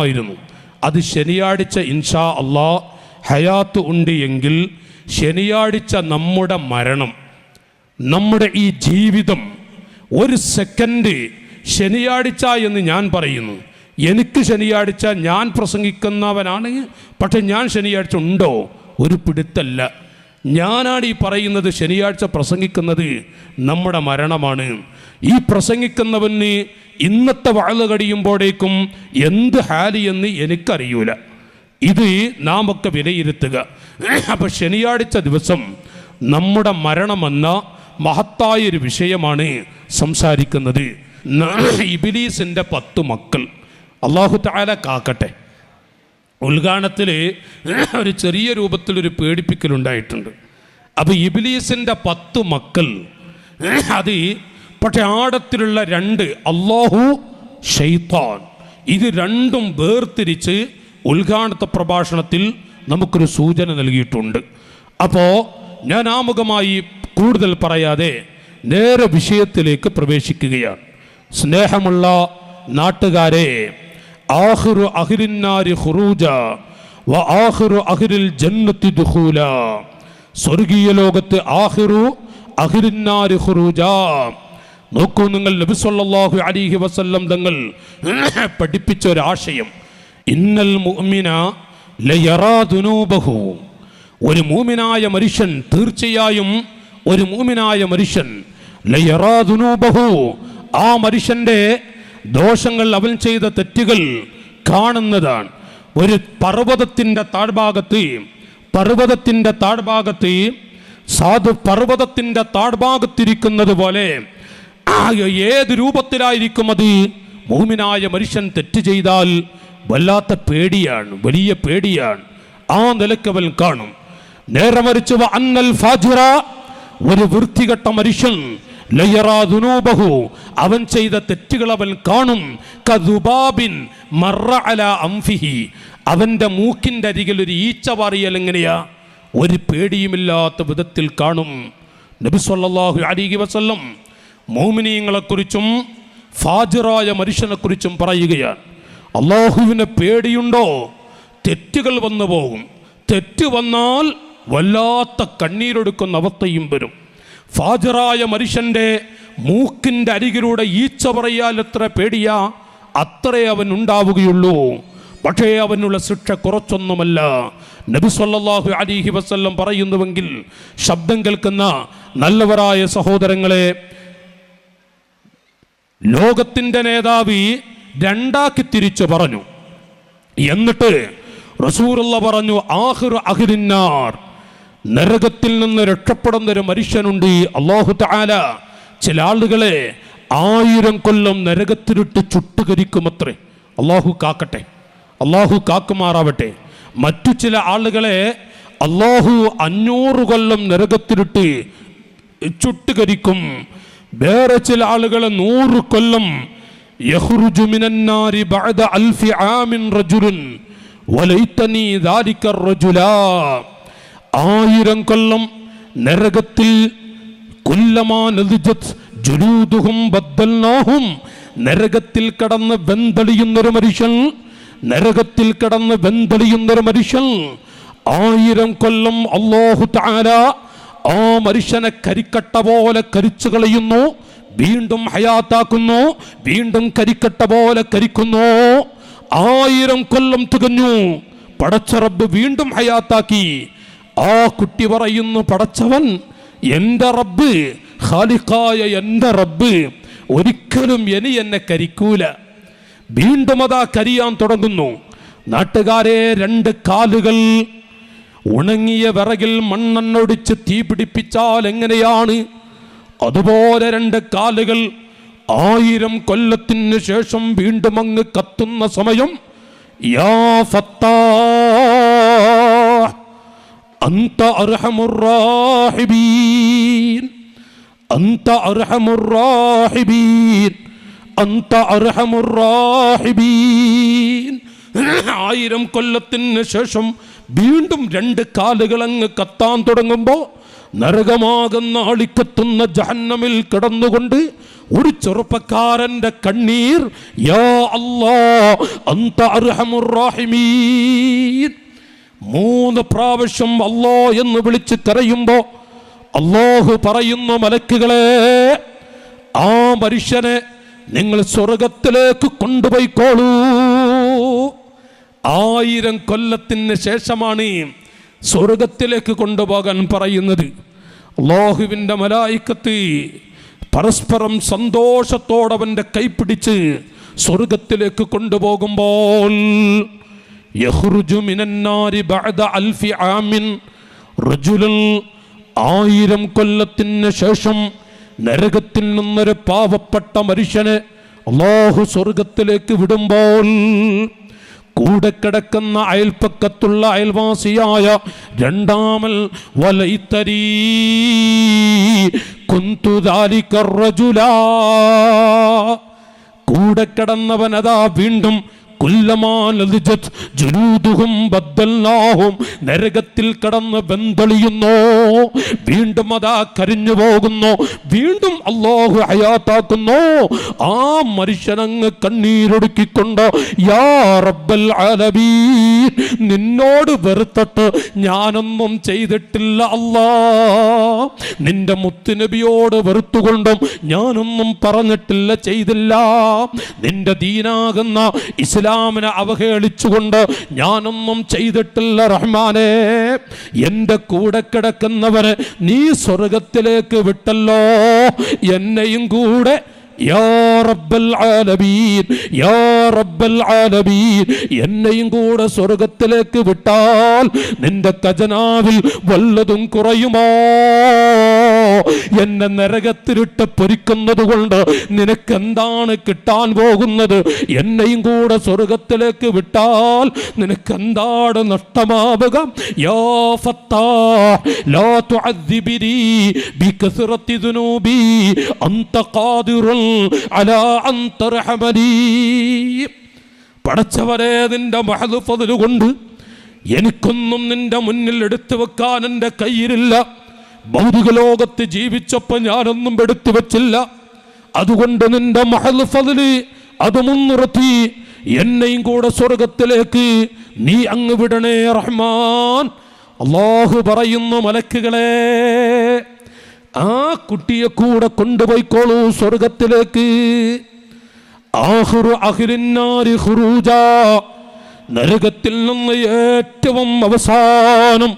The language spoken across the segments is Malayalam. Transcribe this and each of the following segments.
ആയിരുന്നു. അത് ശനിയാഴ്ച ഇൻഷാ അള്ളാ ഹയാത്ത് ഉണ്ട് എങ്കിൽ ശനിയാഴ്ച നമ്മുടെ മരണം, നമ്മുടെ ഈ ജീവിതം ഒരു സെക്കൻഡ് ശനിയാഴ്ച എന്ന് ഞാൻ പറയുന്നു. എനിക്ക് ശനിയാഴ്ച ഞാൻ പ്രസംഗിക്കുന്നവനാണ്, പക്ഷെ ഞാൻ ശനിയാഴ്ച ഉണ്ടോ? ഒരു പിടുത്തല്ല. ഞാനാണ് ഈ പറയുന്നത്. ശനിയാഴ്ച പ്രസംഗിക്കുന്നത് നമ്മുടെ മരണമാണ്. ഈ പ്രസംഗിക്കുന്നവന് ഇന്നത്തെ വാഴ കഴിയുമ്പോഴേക്കും എന്ത് ഹാലി എന്ന് എനിക്കറിയൂല. ഇത് നാം ഒക്കെ വിലയിരുത്തുക. അപ്പം ശനിയാഴ്ച ദിവസം നമ്മുടെ മരണമെന്ന മഹത്തായൊരു വിഷയമാണ് സംസാരിക്കുന്നത്. ഇബ്ലീസിൻ്റെ 10 മക്കൾ അല്ലാഹു തആല കാക്കട്ടെ. ഉദ്ഘാടനത്തിൽ ഒരു ചെറിയ രൂപത്തിലൊരു പേടിപ്പിക്കലുണ്ടായിട്ടുണ്ട്. അപ്പോൾ ഇബ്ലീസിൻ്റെ 10 മക്കൾ, അത് പക്ഷെ ആഴത്തിലുള്ള 2 അല്ലാഹു ശൈത്താൻ, ഇത് രണ്ടും വേർതിരിച്ച് ഉദ്ഘാടന പ്രഭാഷണത്തിൽ നമുക്കൊരു സൂചന നൽകിയിട്ടുണ്ട്. അപ്പോൾ ഞാൻ ആമുഖമായി കൂടുതൽ പറയാതെ നേരെ വിഷയത്തിലേക്ക് പ്രവേശിക്കുകയാണ്. സ്നേഹമുള്ള നാട്ടുകാരെ, ആഖിറു അഹ്ലിന്നാരി ഖുറൂജ വ ആഖിറു അഹ്ലിൽ ജന്നത്തി ദുഖൂല. സ്വർഗീയ ലോകത്ത് ആഖിറു അഹ്ലിന്നാരി ഖുറൂജ. നോക്കൂ നിങ്ങൾ, നബി സല്ലല്ലാഹു അലൈഹി വസല്ലം തങ്ങൾ പഠിപ്പിച്ച ഒരാശയം, ഇന്നൽ മുഅ്മിന ലയറാ ദുനൂബഹു. ഒരു മുഅ്മിനായ മനുഷ്യൻ, തീർച്ചയായും ഒരു മുഅ്മിനായ മനുഷ്യൻ, ലയറാ ദുനൂബഹു, ആ മനുഷ്യൻ്റെ ദോഷങ്ങൾ, അവൻ ചെയ്ത തെറ്റുകൾ കാണുന്നതാണ്. ഒരു പർവ്വതത്തിൻ്റെ താഴ്ഭാഗത്ത് സാധു പർവ്വതത്തിൻ്റെ താഴ്ഭാഗത്തിരിക്കുന്നത് പോലെ ഏത് രൂപത്തിലായിരിക്കും അത്? മുഅ്മിനായ മനുഷ്യൻ തെറ്റ് ചെയ്താൽ വല്ലാത്ത പേടിയാണ്, വലിയ പേടിയാണ്. ആ നിലക്കവൻ കാണും. നേരെ മറിച്ച് അന്നൽ ഫാജിറ, ഒരു വൃത്തികെട്ട മനുഷ്യൻ, ലയറാ ദുനൂബഹു, അവൻ ചെയ്ത തെറ്റുകൾ അവൻ കാണും. കദുബാബിൻ മറ അലാ അംഫിഹി, അവൻ്റെ മൂക്കിൻ്റെ അരികിൽ ഒരു ഈച്ച പാറിയാൽ എങ്ങനെയാ? ഒരു പേടിയുമില്ലാത്ത വിധത്തിൽ കാണും. നബി സല്ലല്ലാഹു അലൈഹി വസല്ലം മുഅ്മിനീങ്ങളെക്കുറിച്ചും ഫാജിറായ മനുഷ്യനെക്കുറിച്ചും പറയുകയാണ്. അല്ലാഹുവിനെ പേടിയുണ്ടോ? തെറ്റുകൾ വന്നു പോകും. തെറ്റ് വന്നാൽ വല്ലാത്ത കണ്ണീരൊടുക്കുന്ന അവസ്ഥയും വരും. ഫാജിറായ മനുഷ്യൻ്റെ മൂക്കിൻ്റെ അരികിലൂടെ ഈച്ച പറയാൽ എത്ര പേടിയാ, അത്രേ അവൻ ഉണ്ടാവുകയുള്ളൂ. പക്ഷേ അവനുള്ള ശിക്ഷ കുറച്ചൊന്നുമല്ല. നബി സല്ലല്ലാഹു അലൈഹി വസല്ലം പറയുന്നുവെങ്കിൽ ശബ്ദം കേൾക്കുന്ന നല്ലവരായ സഹോദരങ്ങളെ, ലോകത്തിൻ്റെ നേതാവ് രണ്ടാക്കി തിരിച്ചു പറഞ്ഞു. എന്നിട്ട് റസൂലുള്ള പറഞ്ഞു, ആഖിറു അഹ്ലിന്നാർ, നരകത്തിൽ നിന്ന് രക്ഷപ്പെടുന്ന ഒരു മനുഷ്യനുണ്ട്. അല്ലാഹു തആല ചില ആളുകളെ 1000 കൊല്ലം നരകത്തിലിട്ട് ചുട്ടുകരിക്കുമത്രേ. അല്ലാഹു കാക്കട്ടെ, അല്ലാഹു കാക്കുമാറാവട്ടെ. മറ്റു ചില ആളുകളെ അല്ലാഹു 500 കൊല്ലം നരകത്തിലിട്ട് ചുട്ടുകരിക്കും. വേറെ ചില ആളുകളെ 100 കൊല്ലം. യഖ്റുജു മിനന്നാരി ബഅദ അൽഫി ആമിൻ റജുലുൻ വലൈതനി ദാലിക റജുലാ. 1000 കൊല്ലം നരകത്തിൽ, കുല്ലമാ നദിജത് ജുലൂദുഹും ബദ്ദൽനാഹും, നരകത്തിൽ കടന്ന് വെന്തളിയുന്നൊരു മനുഷ്യൻ, നരകത്തിൽ കടന്ന് വെന്തളിയുന്നൊരു മനുഷ്യൻ 1000 കൊല്ലം അല്ലാഹു തആല ആ മനുഷ്യനെ കരിക്കട്ട പോലെ കരിച്ചു കളയുന്നു, വീണ്ടും ഹയാത്താക്കുന്നു, വീണ്ടും കരിക്കട്ട പോലെ കരിക്കുന്നു. 1000 കൊല്ലം തികഞ്ഞു, പടച്ച റബ്ബ് വീണ്ടും ഹയാത്താക്കി. ആ കുട്ടി പറയുന്നു, പടച്ചവൻ, എൻ്റെ റബ്ബ്, ഖാലിഖായ എൻ്റെ റബ്ബ് ഒരിക്കലും എന്നെ കരിക്കൂല. വീണ്ടും അതാ കരിയാൻ തുടങ്ങുന്നു. നാട്ടുകാരെ, 2 കാലുകൾ ഉണങ്ങിയ വിറകിൽ മണ്ണെണ്ണൊടിച്ച് തീ പിടിപ്പിച്ചാൽ എങ്ങനെയാണ്? അതുപോലെ 2 കാലുകൾ 1000 കൊല്ലത്തിന് ശേഷം വീണ്ടും അങ്ങ് കത്തുന്ന സമയം, യാ ഫത്താഹ് അൻത അർഹമുർ റാഹിബീൻ, അൻത അർഹമുർ റാഹിബീൻ, അൻത അർഹമുർ റാഹിബീൻ. 1000 കൊല്ലത്തിന് ശേഷം വീണ്ടും 2 കാലുകളങ്ങ് കത്താൻ തുടങ്ങുമ്പോൾ നരകമാകുന്ന അളിക്കത്തുന്ന ജഹന്നമിൽ കിടന്നുകൊണ്ട് ഒരു ചെറുപ്പക്കാരന്റെ കണ്ണീർ, യാ അല്ലാഹ് അൻത അർഹമുർ റഹീമീൻ, 3 പ്രാവശ്യം അല്ലാ എന്ന് വിളിച്ച് കരയുമ്പോ അല്ലാഹു പറയുന്ന മലക്കുകളെ, ആ മനുഷ്യനെ നിങ്ങൾ സ്വർഗത്തിലേക്ക് കൊണ്ടുപോയിക്കോളൂ. 1000 കൊല്ലത്തിന് ശേഷമാണ് സ്വർഗത്തിലേക്ക് കൊണ്ടുപോകാൻ പറയുന്നത്. അല്ലാഹുവിൻ്റെ മലായിക്കത്ത് പരസ്പരം സന്തോഷത്തോടെ അവൻ്റെ കൈപിടിച്ച് സ്വർഗത്തിലേക്ക് കൊണ്ടുപോകുമ്പോൾ യഖ്റുജു മിനന്നാരി ബഅദ അൽഫി ആമിൻ റജുലുൻ, 1000 കൊല്ലത്തിന് ശേഷം നരകത്തിൽ നിന്നൊരു പാവപ്പെട്ട മനുഷ്യനെ അല്ലാഹു സ്വർഗത്തിലേക്ക് വിടുമ്പോൾ കൂടെ കിടക്കുന്ന അയൽപ്പക്കത്തുള്ള അയൽവാസിയായ രണ്ടാമൽ വലൈതരീ കുന്തു ദാലിക റജുലാ, കൂടെ കിടന്നവനതാ വീണ്ടും നരകത്തിൽ കടന്ന് വെന്തളിയുന്നു, വീണ്ടും അതാ കരിഞ്ഞു പോകുന്നു, വീണ്ടും അല്ലാഹു ഹയാത്താക്കുന്നു. ആ മനുഷ്യനങ്ങ് കണ്ണീരൊടുക്കിക്കൊണ്ട്, യാ റബ്ബൽ ആലമീൻ, നിന്നോട് വെറുത്തിട്ട് ഞാനൊന്നും ചെയ്തിട്ടില്ല അല്ലാ, നിന്റെ മുത്തുനബിയോട് വെറുത്തുകൊണ്ടും ഞാനൊന്നും പറഞ്ഞിട്ടില്ല, ചെയ്തില്ല, നിന്റെ ദീനാകുന്ന ഇസ്ലാമിനെ അവഹേളിച്ചുകൊണ്ട് ഞാനൊന്നും ചെയ്തിട്ടില്ല റഹ്മാനേ. എൻ്റെ കൂടെ കിടക്കുന്നവരെ നീ സ്വർഗത്തിലേക്ക് വിട്ടല്ലോ, എന്നെയും കൂടെ യാ റബ്ബൽ ആലമീൻ, യാ റബ്ബൽ ആലമീൻ, എന്നെയും കൂടെ സ്വർഗത്തിലേക്ക് വിട്ടാൽ നിന്റെ ഖജനാവിൽ വല്ലതും കുറയുമോ? എന്നെ നരകത്തിലിട്ട് പൊരിക്കുന്നത് കൊണ്ട് നിനക്കെന്താണ് കിട്ടാൻ പോകുന്നത്? എന്നെയും കൂടെ സ്വർഗത്തിലേക്ക് വിട്ടാൽ നിനക്കെന്താണ് നഷ്ടമാവുക? യാ ഫത്താഹ് ലാ തുഅദ്ദിബിനി ബികസ്റത്തി ദുനൂബി അൻത ഖാദിറുൻ അലാ അൻ തർഹമനി. പടച്ചവനെ, നിന്റെ മഹദ് ഫദ്ൽ കൊണ്ട് എനിക്കൊന്നും നിന്റെ മുന്നിൽ എടുത്തു വെക്കാൻ എൻ്റെ കയ്യിലില്ല. ഭൗതിക ലോകത്ത് ജീവിച്ചപ്പോൾ ഞാനൊന്നും എടുത്തു വെച്ചില്ല. അതുകൊണ്ട് നിന്റെ മഹദ് ഫദ്ൽ അത് മുൻനിർത്തി എന്നെയും കൂടെ സ്വർഗത്തിലേക്ക് നീ അങ്ങ് വിടണേ റഹ്മാൻ. അല്ലാഹു പറയുന്നു, മലക്കുകളെ, ആ കുട്ടിയെ കൂടെ കൊണ്ടുപോയിക്കോളൂ സ്വർഗത്തിലേക്ക്. ആഖിറു അഹ്ലിന്നാരി ഖുറൂജാ, നരകത്തിൽ നിന്ന് ഏറ്റവും അവസാനം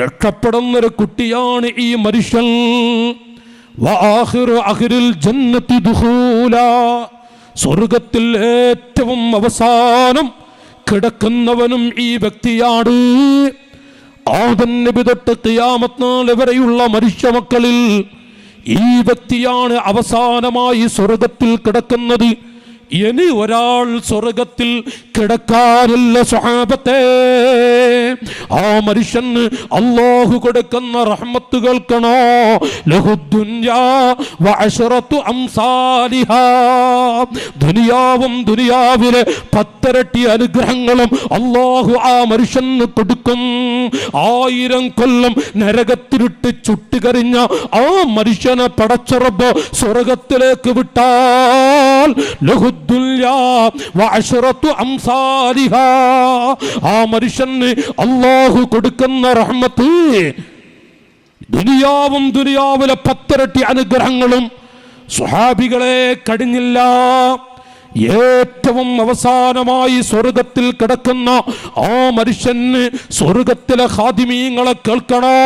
രക്ഷപ്പെടുന്നൊരു കുട്ടിയാണ് ഈ മനുഷ്യൻ. വആഖിറു അഹ്ലിൽ ജന്നത്തി ദുഖൂലാ, സ്വർഗത്തിൽ ഏറ്റവും അവസാനം കിടക്കുന്നവനും ഈ വ്യക്തിയാണ്. ആദം നബി തൊട്ട് ഖിയാമത്ത് നാൾ വരെയുള്ള മനുഷ്യ മക്കളിൽ ഈ വ്യക്തിയാണ് അവസാനമായി സ്വർഗത്തിൽ കിടക്കുന്നത്. ഇനി ഒരാൾ സ്വർഗത്തിൽ കിടക്കാനില്ല സ്വഹാബത്തെ. ആ മനുഷ്യന് അല്ലാഹു കൊടുക്കുന്ന റഹ്മത്ത് കേൾക്കണോ? ലഹുദ്ദുനിയാ വഅശ്റതു അംസാലിഹാ, ദുനിയാവും ദുനിയാവിലെ 10 ഇരട്ടി അനുഗ്രഹങ്ങളും അല്ലാഹു ആ മനുഷ്യന് കൊടുക്കും. 1000 കൊല്ലം നരകത്തിലിട്ട് ചുട്ടുകരിഞ്ഞ ആ മനുഷ്യനെ പടച്ച റബ്ബ് സ്വർഗത്തിലേക്ക് വിട്ടാൽ ലഹുദ്ദുനിയാ വഅശ്റതു അംസാലിഹാ, ആ മനുഷ്യന് അല്ലാഹു കൊടുക്കുന്ന റഹ്മത്ത് ദുനിയാവും ദുനിയാവിലെ 10 ഇരട്ടി അനുഗ്രഹങ്ങളും സ്വഹാബികളെ കഴിഞ്ഞില്ല. ഏറ്റവും അവസാനമായി സ്വർഗത്തിൽ കിടക്കുന്ന ആ മനുഷ്യന് സ്വർഗത്തിലെ ഖാദിമീങ്ങളെ കേൾക്കണോ?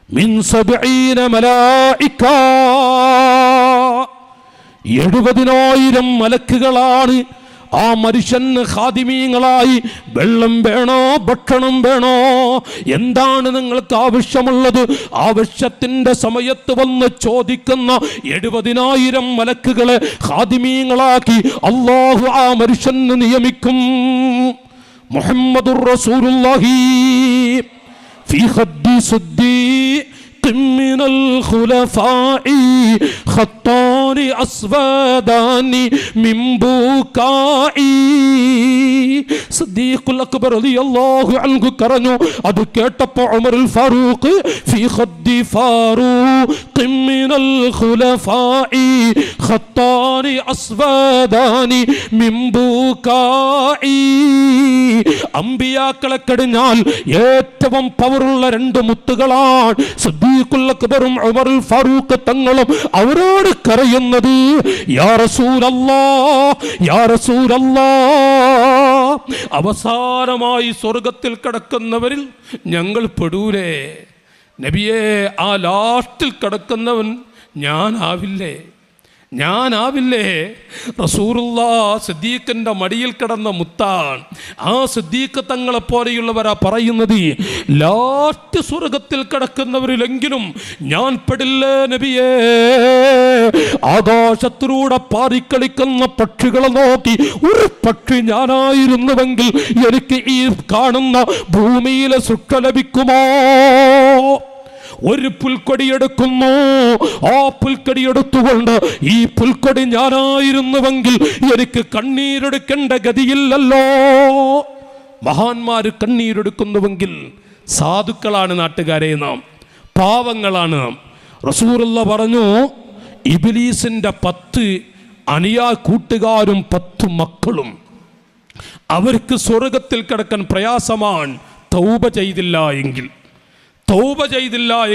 മിൻ 70 മലായിക, 70,000 മലക്കുകളാണ് ആ മനുഷ്യന് ഖാദിമീങ്ങളായി. വെള്ളം വേണോ, ഭക്ഷണം വേണോ, എന്താണ് നിങ്ങൾക്ക് ആവശ്യമുള്ളത്? ആവശ്യത്തിൻ്റെ സമയത്ത് വന്ന് ചോദിക്കുന്ന 70,000 മലക്കുകളെ ഖാദിമീങ്ങളാക്കി അല്ലാഹു ആ മനുഷ്യന് നിയമിക്കും. മുഹമ്മദുർ റസൂലുള്ളാഹി ഫീ ഹദ്ദീസ് മിനൽ ഖുലഫാഇ ഖത്താൻ ഖത്താനി അസ്വദാനി മിൻ ബുകാഇ. സിദ്ദീഖുൽ അക്ബർ റളിയല്ലാഹു അൻഹു കരഞ്ഞു. അത് കേട്ടപ്പോൾ ഉമറുൽ ഫാറൂഖ് ഫീ ഖദ്ദി ഫാറൂഖ് മിനൽ ഖുലഫാഇ ഖത്താനി അസ്വദാനി മിൻ ബുകാഇ. അമ്പിയാക്കളെ കഴിഞ്ഞാൽ ഏറ്റവും പവറുള്ള രണ്ട് മുത്തുകളാണ് സിദ്ദീഖുൽ അക്ബറും ഉമറുൽ ഫാറൂഖ് തങ്ങളും. അവരോട് കരയുന്നത് യാ റസൂലല്ലാഹ്, യാ റസൂലല്ലാഹ്, അവസാനമായി സ്വർഗത്തിൽ കിടക്കുന്നവരിൽ ഞങ്ങൾ പെടൂലേ നബിയേ? ആ ലാസ്റ്റിൽ കിടക്കുന്നവൻ ഞാനാവില്ലേ? റസൂലുള്ളാഹ് സിദ്ദീഖിന്റെ മടിയിൽ കിടന്ന മുത്താണ്. ആ സിദ്ദീഖ് തങ്ങളെ പോലെയുള്ളവരാ പറയുന്നത്, ലാസ്റ്റ് സ്വർഗത്തിൽ കിടക്കുന്നവരിലെങ്കിലും ഞാൻ പെടില്ലേ നബിയേ? ആകാശത്തിലൂടെ പാറിക്കളിക്കുന്ന പക്ഷികളെ നോക്കി ഒരു പക്ഷി ഞാനായിരുന്നുവെങ്കിൽ എനിക്ക് ഈ കാണുന്ന ഭൂമിയിലെ സുഖ ലഭിക്കുമോ? ഒരു പുൽക്കൊടി എടുക്കുന്നു, ആ പുൽക്കൊടി എടുത്തുകൊണ്ട് ഈ പുൽക്കൊടി ഞാനായിരുന്നുവെങ്കിൽ എനിക്ക് കണ്ണീരെടുക്കേണ്ട ഗതിയില്ലല്ലോ. മഹാന്മാര് കണ്ണീരെടുക്കുന്നുവെങ്കിൽ സാധുക്കളാണ് നാട്ടുകാരെ, നാം പാവങ്ങളാണ്. റസൂലുള്ളാഹി പറഞ്ഞു, ഇബ്ലീസിന്റെ 10 അനിയാ കൂട്ടുകാരും 10 മക്കളും അവർക്ക് സ്വർഗത്തിൽ കിടക്കാൻ പ്രയാസമാണ് തൗബ ചെയ്തില്ല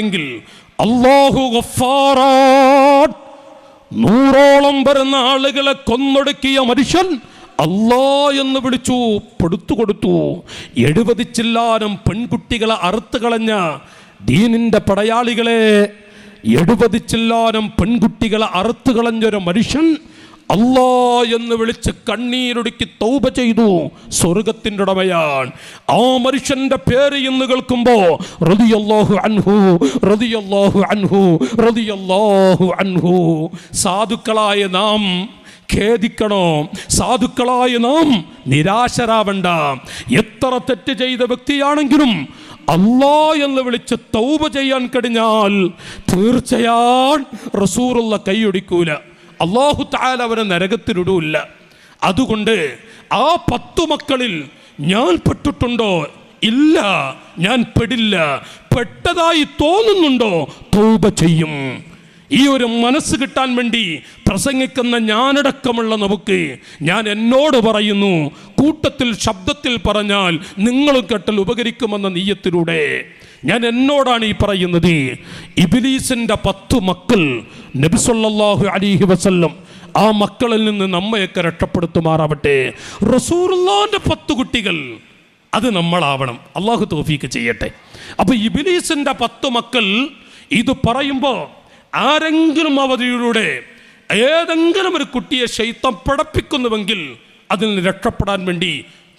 എങ്കിൽ. അല്ലാഹു ഗഫാറാൻ. 100ഓളം വരുന്ന ആളുകളെ കൊന്നൊടുക്കിയ മനുഷ്യൻ അല്ലാ എന്ന് വിളിച്ചു പെടുത്തു കൊടുത്തു. 70 ചില്ലാനം പെൺകുട്ടികളെ അറുത്ത് കളഞ്ഞ ദീനിന്റെ പടയാളികളെ, 70 ചില്ലാനം പെൺകുട്ടികളെ അറുത്ത് കളഞ്ഞൊരു മനുഷ്യൻ അല്ലാ എന്ന് വിളിച്ച് കണ്ണീരൊടുക്കി തൗബ ചെയ്തു, സ്വർഗത്തിൻ്റെ ഉടമയാണ്. ആ മനുഷ്യന്റെ പേര് എന്ന് കേൾക്കുമ്പോ റളിയല്ലാഹു അൻഹു, റളിയല്ലാഹു അൻഹു, റളിയല്ലാഹു അൻഹു. സാധുക്കളായ നാം ഖേദിക്കണോ? സാധുക്കളായ നാം നിരാശരാവണ്ട. എത്ര തെറ്റ് ചെയ്ത വ്യക്തിയാണെങ്കിലും അല്ലാ എന്ന് വിളിച്ച് തൗബ ചെയ്യാൻ കഴിഞ്ഞാൽ തീർച്ചയായും റസൂലുള്ളാഹി കൈയൊടിക്കൂല. അല്ലാഹു തആല അവരെ നരകത്തിലിടൂല്ല. അതുകൊണ്ട് ആ 10 മക്കളിൽ ഞാൻ പെട്ടിട്ടുണ്ടോ? ഇല്ല, ഞാൻ പെടില്ല. പെട്ടതായി തോന്നുന്നുണ്ടോ? തൗബ ചെയ്യും. ഈ ഒരു മനസ്സ് കിട്ടാൻ വേണ്ടി പ്രസംഗിക്കുന്ന ഞാനടക്കമുള്ള നമുക്ക്, ഞാൻ എന്നോട് പറയുന്നു, കൂട്ടത്തിൽ ശബ്ദത്തിൽ പറഞ്ഞാൽ നിങ്ങളും കേട്ടാൽ ഉപകരിക്കുമെന്ന നീയത്തിലൂടെ ഞാൻ എന്നോടാണ് ഈ പറയുന്നത്. ഇബ്ലീസിന്റെ 10 മക്കൾ നബി സല്ലല്ലാഹു അലൈഹി വസല്ലം ആ മക്കളിൽ നിന്ന് നമ്മയൊക്കെ രക്ഷപ്പെടുത്തുമാറാവട്ടെ. റസൂലുള്ളാഹിന്റെ 10 കുട്ടികൾ അത് നമ്മളാവണം. അള്ളാഹു തൗഫീക്ക് ചെയ്യട്ടെ. അപ്പൊ ഇബ്ലീസിന്റെ 10 മക്കൾ ഇത് പറയുമ്പോൾ ആരെങ്കിലും അവധിയിലൂടെ ഏതെങ്കിലും ഒരു കുട്ടിയെ ശൈത്താൻ പടപ്പിക്കുന്നുവെങ്കിൽ അതിൽ നിന്ന് രക്ഷപ്പെടാൻ വേണ്ടി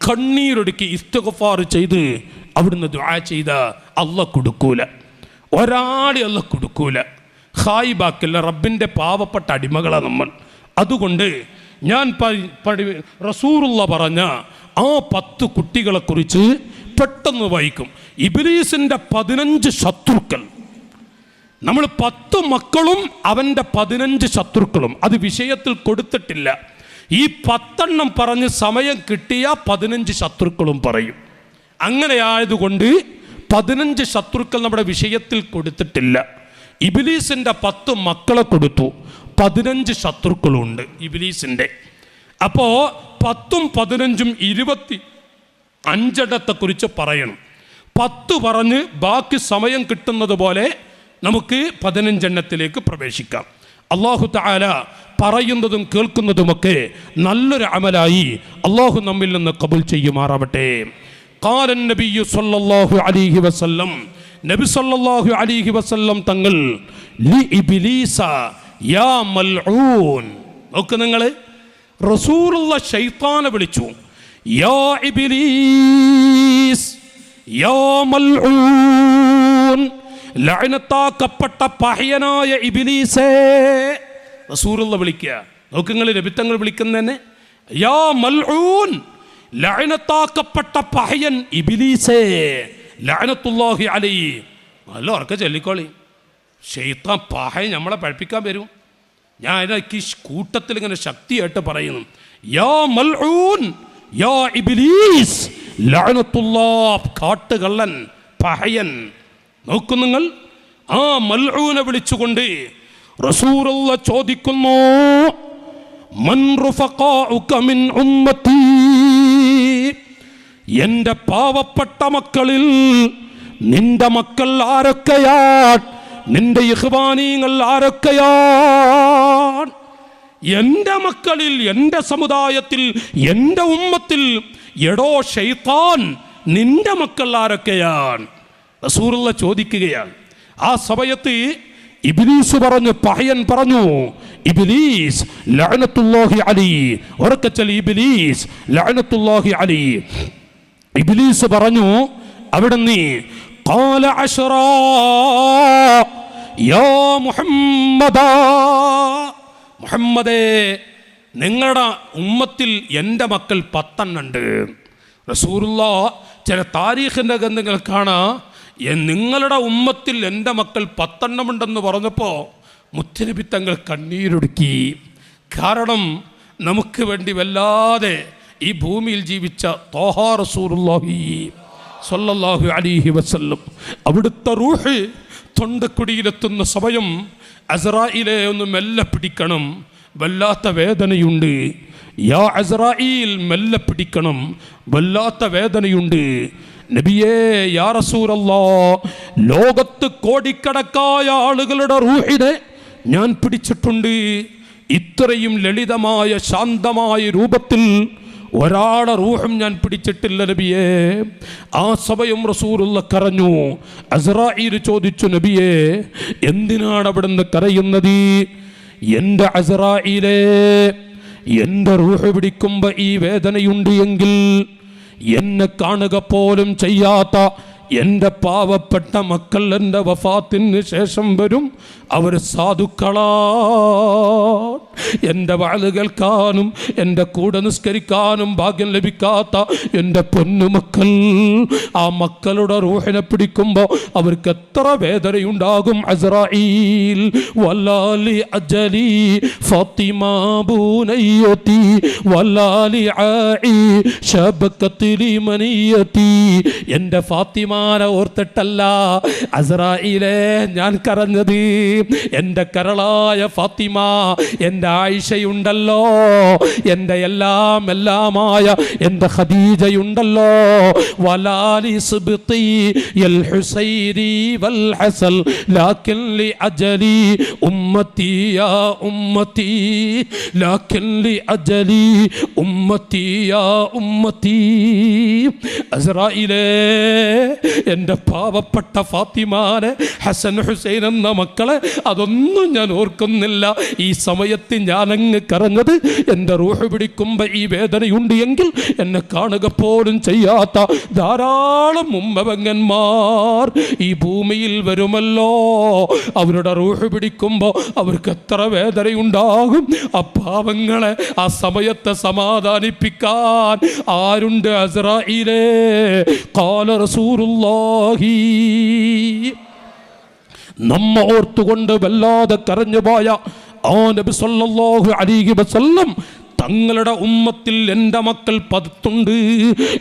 കണ്ണീരൊടുക്കി ഇസ്തിഗ്ഫാർ ചെയ്ത് അവിടുന്ന് ദുആ ചെയ്ത അല്ലാഹ് കൊടുക്കൂല. ഒരാളെ അല്ലാഹ് കൊടുക്കൂല, ഖായിബാക്കില്ല. റബ്ബിൻ്റെ പാവപ്പെട്ട അടിമകളാണ് നമ്മൾ. അതുകൊണ്ട് ഞാൻ റസൂലുള്ളാഹി പറഞ്ഞ ആ 10 കുട്ടികളെ കുറിച്ച് പെട്ടെന്ന് വായിക്കും. ഇബ്ലീസിന്റെ 15 ശത്രുക്കൾ. നമ്മൾ 10 മക്കളും അവൻ്റെ 15 ശത്രുക്കളും അത് വിഷയത്തിൽ കൊടുത്തിട്ടില്ല. ഈ 10 പറഞ്ഞ് സമയം കിട്ടിയ 15 ശത്രുക്കളും പറയും. അങ്ങനെ ആയതുകൊണ്ട് 15 ശത്രുക്കൾ നമ്മുടെ വിഷയത്തിൽ കൊടുത്തിട്ടില്ല. ഇബ്ലീസിന്റെ 10 മക്കളെ കൊടുത്തു, 15 ശത്രുക്കളുണ്ട് ഇബ്ലീസിന്റെ. അപ്പോ 10ഉം 15ഉം 25 കുറിച്ച് പറയണം. 10 പറഞ്ഞ് ബാക്കി സമയം കിട്ടുന്നത് പോലെ നമുക്ക് 15 പ്രവേശിക്കാം. അല്ലാഹു തആല പറയുന്നതും കേൾക്കുന്നതുമൊക്കെ നല്ലൊരു അമലായി അല്ലാഹു നമ്മിൽ നിന്ന് ഖബൂൽ ചെയ്യുമാറാവട്ടെ. ഖാല നബിയ്യു സല്ലല്ലാഹു അലൈഹി വസല്ലം, നബി സല്ലല്ലാഹു അലൈഹി വസല്ലം തങ്ങൾ ലി ഇബ്ലീസ യാ മൽഊൻ. നോക്ക് നിങ്ങൾ, റസൂലുള്ളാഹി ശൈത്താനെ വിളിച്ചു, യാ ഇബ്ലീസ് യാ മൽഊൻ, ലഅനത്താക്കപ്പെട്ട പഹയനായ ഇബ്ലീസേ. റസൂലുള്ളാഹി വിളിക്കുക. നോക്ക് നിങ്ങൾ, നബിത്തങ്ങൾ വിളിക്കുന്നതന്നെ യാ മൽഊൻ, ലഅനത്താക്കപ്പെട്ട പഹയൻ ഇബ്ലീസേ, ലഅനത്തുല്ലാഹി അലൈഹി. നല്ല ഉറക്കെ ചൊല്ലിക്കോളി. ശൈത്താൻ പഹയൻ നമ്മളെ പഠിപ്പിക്കാൻ വരും. ഞാൻ എനിക്ക് കൂട്ടത്തിൽ ഇങ്ങനെ ശക്തിയായിട്ട് പറയുന്നു, യാ മൽഊൻ യാ ഇബ്ലീസ് ലഅനത്തുല്ലാഹ്, കാട്ടുകള്ളൻ, പഹയൻ. നോക്കൂ നിങ്ങൾ, ആ മൽഊനെ വിളിച്ചുകൊണ്ട് റസൂലുള്ളാഹ് ചോദിക്കുന്നു, മൻ റുഫഖാഉക മിൻ ഉമ്മത്തി, എൻ്റെ പാവപ്പെട്ട മക്കളിൽ നിന്റെ മക്കൾ ആരൊക്കെയാണ്, നിന്റെ ഇഖ്വാനീങ്ങൾ ആരൊക്കെയാണ്? എൻ്റെ മക്കളിൽ, എൻ്റെ സമുദായത്തിൽ, എൻ്റെ ഉമ്മത്തിൽ എടോ ശൈത്താൻ, നിന്റെ മക്കൾ ആരൊക്കെയാണ്? റസൂലുള്ളാഹ് ചോദിക്കുകയാണ്. ആ സമയത്ത് ഇബ്ലീസ് പറഞ്ഞു, പഹയൻ പറഞ്ഞു, ഇബ്ലീസ് ലഅനത്തുല്ലാഹി അലൈഹി, ഉറക്കച്ചൽ ഇബ്ലീസ് ലഅനത്തുല്ലാഹി അലൈഹി. ഇബ്ലീസ് പറഞ്ഞു അവിടുന്ന്, ഖാല അശ്റാ യാ മുഹമ്മദാ, മുഹമ്മദേ നിങ്ങളുടെ ഉമ്മത്തിൽ എൻ്റെ മക്കൾ 10 ഉണ്ട്. റസൂലുള്ളാഹ് ചില താരീഖിൻ്റെ ഗ്രന്ഥങ്ങൾ കാണാം, നിങ്ങളുടെ ഉമ്മത്തിൽ എൻ്റെ മക്കൾ 10 ഉണ്ടെന്ന് പറഞ്ഞപ്പോൾ മുത്തുനബി തങ്ങൾ കണ്ണീരൊടുക്കി. കാരണം നമുക്ക് വേണ്ടി വല്ലാതെ ഈ ഭൂമിയിൽ ജീവിച്ച ത്വാഹ റസൂലുള്ളാഹി സ്വല്ലല്ലാഹു അലൈഹി വസല്ലം, അവിടുത്തെ റൂഹ് തൊണ്ടക്കുടിയിലെത്തുന്ന സമയം അസ്റായിലെ ഒന്ന് മെല്ലെ പിടിക്കണം, വല്ലാത്ത വേദനയുണ്ട്. യാ അസ്റായിൽ, മെല്ലെ പിടിക്കണം, വല്ലാത്ത വേദനയുണ്ട്. നബിയേ യാ റസൂലല്ലാഹ്, ലോകത്ത് കോടിക്കണക്കായ ആളുകളുടെ റൂഹിനെ ഞാൻ പിടിച്ചിട്ടുണ്ട്. ഇത്രയും ലളിതമായ ശാന്തമായ രൂപത്തിൽ ഒരാളെ റൂഹും ഞാൻ പിടിച്ചിട്ടില്ല നബിയേ. ആ സമയം റസൂലുള്ളാഹ് കരഞ്ഞു. അസ്റായിൽ ചോദിച്ചു, നബിയേ എന്തിനാണ് അവിടുന്ന് കരയുന്നത്? എൻ്റെ അസ്റായിലേ, എൻ്റെ റൂഹ് പിടിക്കുമ്പോൾ ഈ വേദനയുണ്ട് എങ്കിൽ എന്നെ കാണുക പോലും ചെയ്യാത്ത എൻ്റെ പാവപ്പെട്ട മക്കൾ എൻ്റെ വഫാത്തിന് ശേഷം വരും, അവർ സാധുക്കളാണ്. എൻ്റെ വാഴ് കേൾക്കാനും എൻ്റെ കൂടെ നിസ്കരിക്കാനും ഭാഗ്യം ലഭിക്കാത്ത എൻ്റെ പൊന്നുമക്കൾ, ആ മക്കളുടെ റൂഹിനെ പിടിക്കുമ്പോൾ അവർക്ക് എത്ര വേദനയുണ്ടാകും. അസ്റായീൽ വല്ലാലി അജലി ഫാത്തിമ ബുനയ്യതി വല്ലാലി ആയിഷ ബക്കത്തിലി മനിയതി, എൻ്റെ ഫാത്തിമാനെ ഓർത്തിട്ടല്ല അസ്റായീലേ ഞാൻ കരഞ്ഞത്. എൻ്റെ കരളായ ഫാത്തിമ, എൻ്റെ ആയിഷയുണ്ടല്ലോ, എൻ്റെ എല്ലാമായ എൻ്റെ ഖദീജയുണ്ടല്ലോ, വലാലി സുബ്തി യൽ ഹുസൈരി വൽ ഹസൻ ലാകിൻ ലി അജലി ഉമ്മത്തി യാ ഉമ്മത്തി, ലാകിൻ ലി അജലി ഉമ്മത്തി യാ ഉമ്മത്തി. അസ്റായീലേ, എൻ്റെ പാവപ്പെട്ട ഫാത്തിമാനെ, ഹസൻ ഹുസൈൻ എന്ന മക്കളെ അതൊന്നും ഞാൻ ഓർക്കുന്നില്ല. ഈ സമയത്ത് ഞാനങ്ങ് കരഞ്ഞത്, എൻ്റെ റൂഹ് പിടിക്കുമ്പോൾ ഈ വേദനയുണ്ട് എങ്കിൽ എന്നെ കാണുക പോലും ചെയ്യാത്ത ധാരാളം ഉമ്മവങ്ങന്മാർ ഈ ഭൂമിയിൽ വരുമല്ലോ. അവരുടെ റൂഹ് പിടിക്കുമ്പോൾ അവർക്ക് എത്ര വേദനയുണ്ടാകും. ആ പാവങ്ങളെ ആ സമയത്ത് സമാധാനിപ്പിക്കാൻ ആരുണ്ട്? അസ്റായീലേ. ഖാല റസൂലുള്ളാഹി, നമ്മ ഓർത്തുകൊണ്ട് വല്ലാതെ കരഞ്ഞുപോയ ആ നബി സല്ലല്ലാഹു അലൈഹി വസല്ലം തങ്ങളുടെ ഉമ്മത്തിൽ എൻ്റെ മക്കൾ 10 ഉണ്ട്.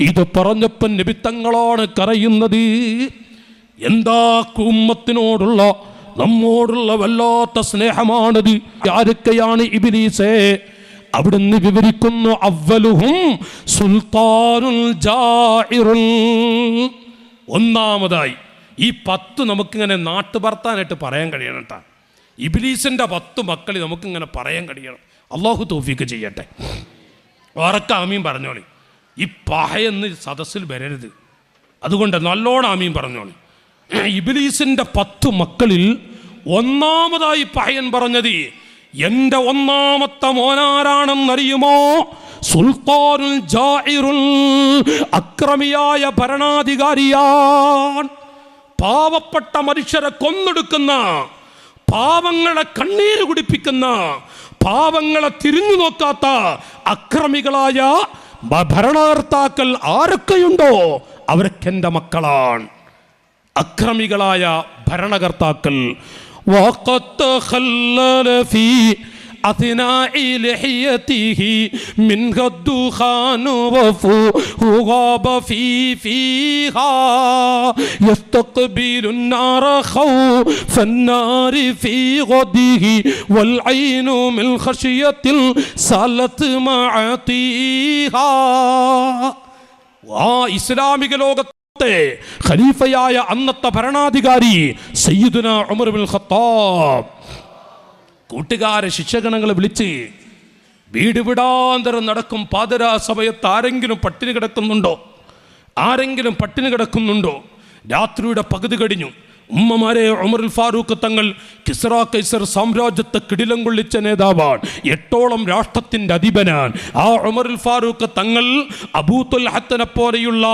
ഇത് പറഞ്ഞപ്പോൾ നബി തങ്ങളാണ് കരയുന്നത്. എന്താ ഉമ്മത്തിനോടുള്ള നമ്മോടുള്ള വല്ലാത്ത സ്നേഹമാണത്. ആരൊക്കെയാണ് ഇബ്ലീസേ? അവിടുന്ന് വിവരിക്കുന്നു, അവ്വലുഹും സുൽത്താനുൽ ജാഇറുൽ. ഒന്നാമതായി ഈ 10 നമുക്കിങ്ങനെ നാട്ടുഭർത്താനായിട്ട് പറയാൻ കഴിയണം കേട്ടോ. ഇബ്ലീസിൻ്റെ 10 മക്കൾ നമുക്കിങ്ങനെ പറയാൻ കഴിയണം. അള്ളാഹു തൗഫീക്ക് ചെയ്യട്ടെ. ഉറക്ക ആമീൻ പറഞ്ഞോളി. ഈ പഹയെന്ന് സദസ്സിൽ വരരുത്, അതുകൊണ്ട് നല്ലോണം ആമീൻ പറഞ്ഞോളി. ഇബ്ലീസിൻ്റെ 10 മക്കളിൽ ഒന്നാമതായി പഹയൻ പറഞ്ഞത്, എൻ്റെ ഒന്നാമത്തെ മോനാരാണെന്നറിയുമോ? സുൽത്താനുൽ ജാഇറുൽ, അക്രമിയായ ഭരണാധികാരിയാണ്. പാവപ്പെട്ട മനുഷ്യരെ കൊന്നൊടുക്കുന്ന, പാവങ്ങളെ കണ്ണീര് കുടിപ്പിക്കുന്ന, പാവങ്ങളെ തിരിഞ്ഞു നോക്കാത്ത അക്രമികളായ ഭരണകർത്താക്കൾ ആരൊക്കെയുണ്ടോ അവരൊക്കെ എൻ്റെ മക്കളാണ്. അക്രമികളായ ഭരണകർത്താക്കൾ. وقد تخلل في أثناء لحيته منها الدخان وفوه غاب فيها يستقبل النار خوف النار في غده والعين من خشية سالت معطيها. ഇസ്ലാമിക ലോകത്തെ ഖലീഫയായ അന്നത്തെ ഭരണാധികാരി സയ്യിദുന ഉമർ ഇബ്നുൽ ഖത്താബ് കൂട്ടുകാരെ ശിക്ഷകണങ്ങളെ വിളിച്ച് വീട് വിടാന്തരം നടക്കും. പാതിരാ സമയത്ത് ആരെങ്കിലും പട്ടിണി കിടക്കുന്നുണ്ടോ? രാത്രിയുടെ പകുതി കഴിഞ്ഞു. ഉമ്മമാരെ, ഉമറുൽ ഫാറൂഖ് തങ്ങൾ കിസ്റ കൈസർ സാമ്രാജ്യത്തെ കിടിലം കൊള്ളിച്ച നേതാവാണ്. 8ഓളം രാഷ്ട്രത്തിൻ്റെ അധിപനാണ്. ആ ഉമറുൽ ഫാറൂഖ് തങ്ങൾ അബൂ തുൽഹത്തിനെ പോലെയുള്ള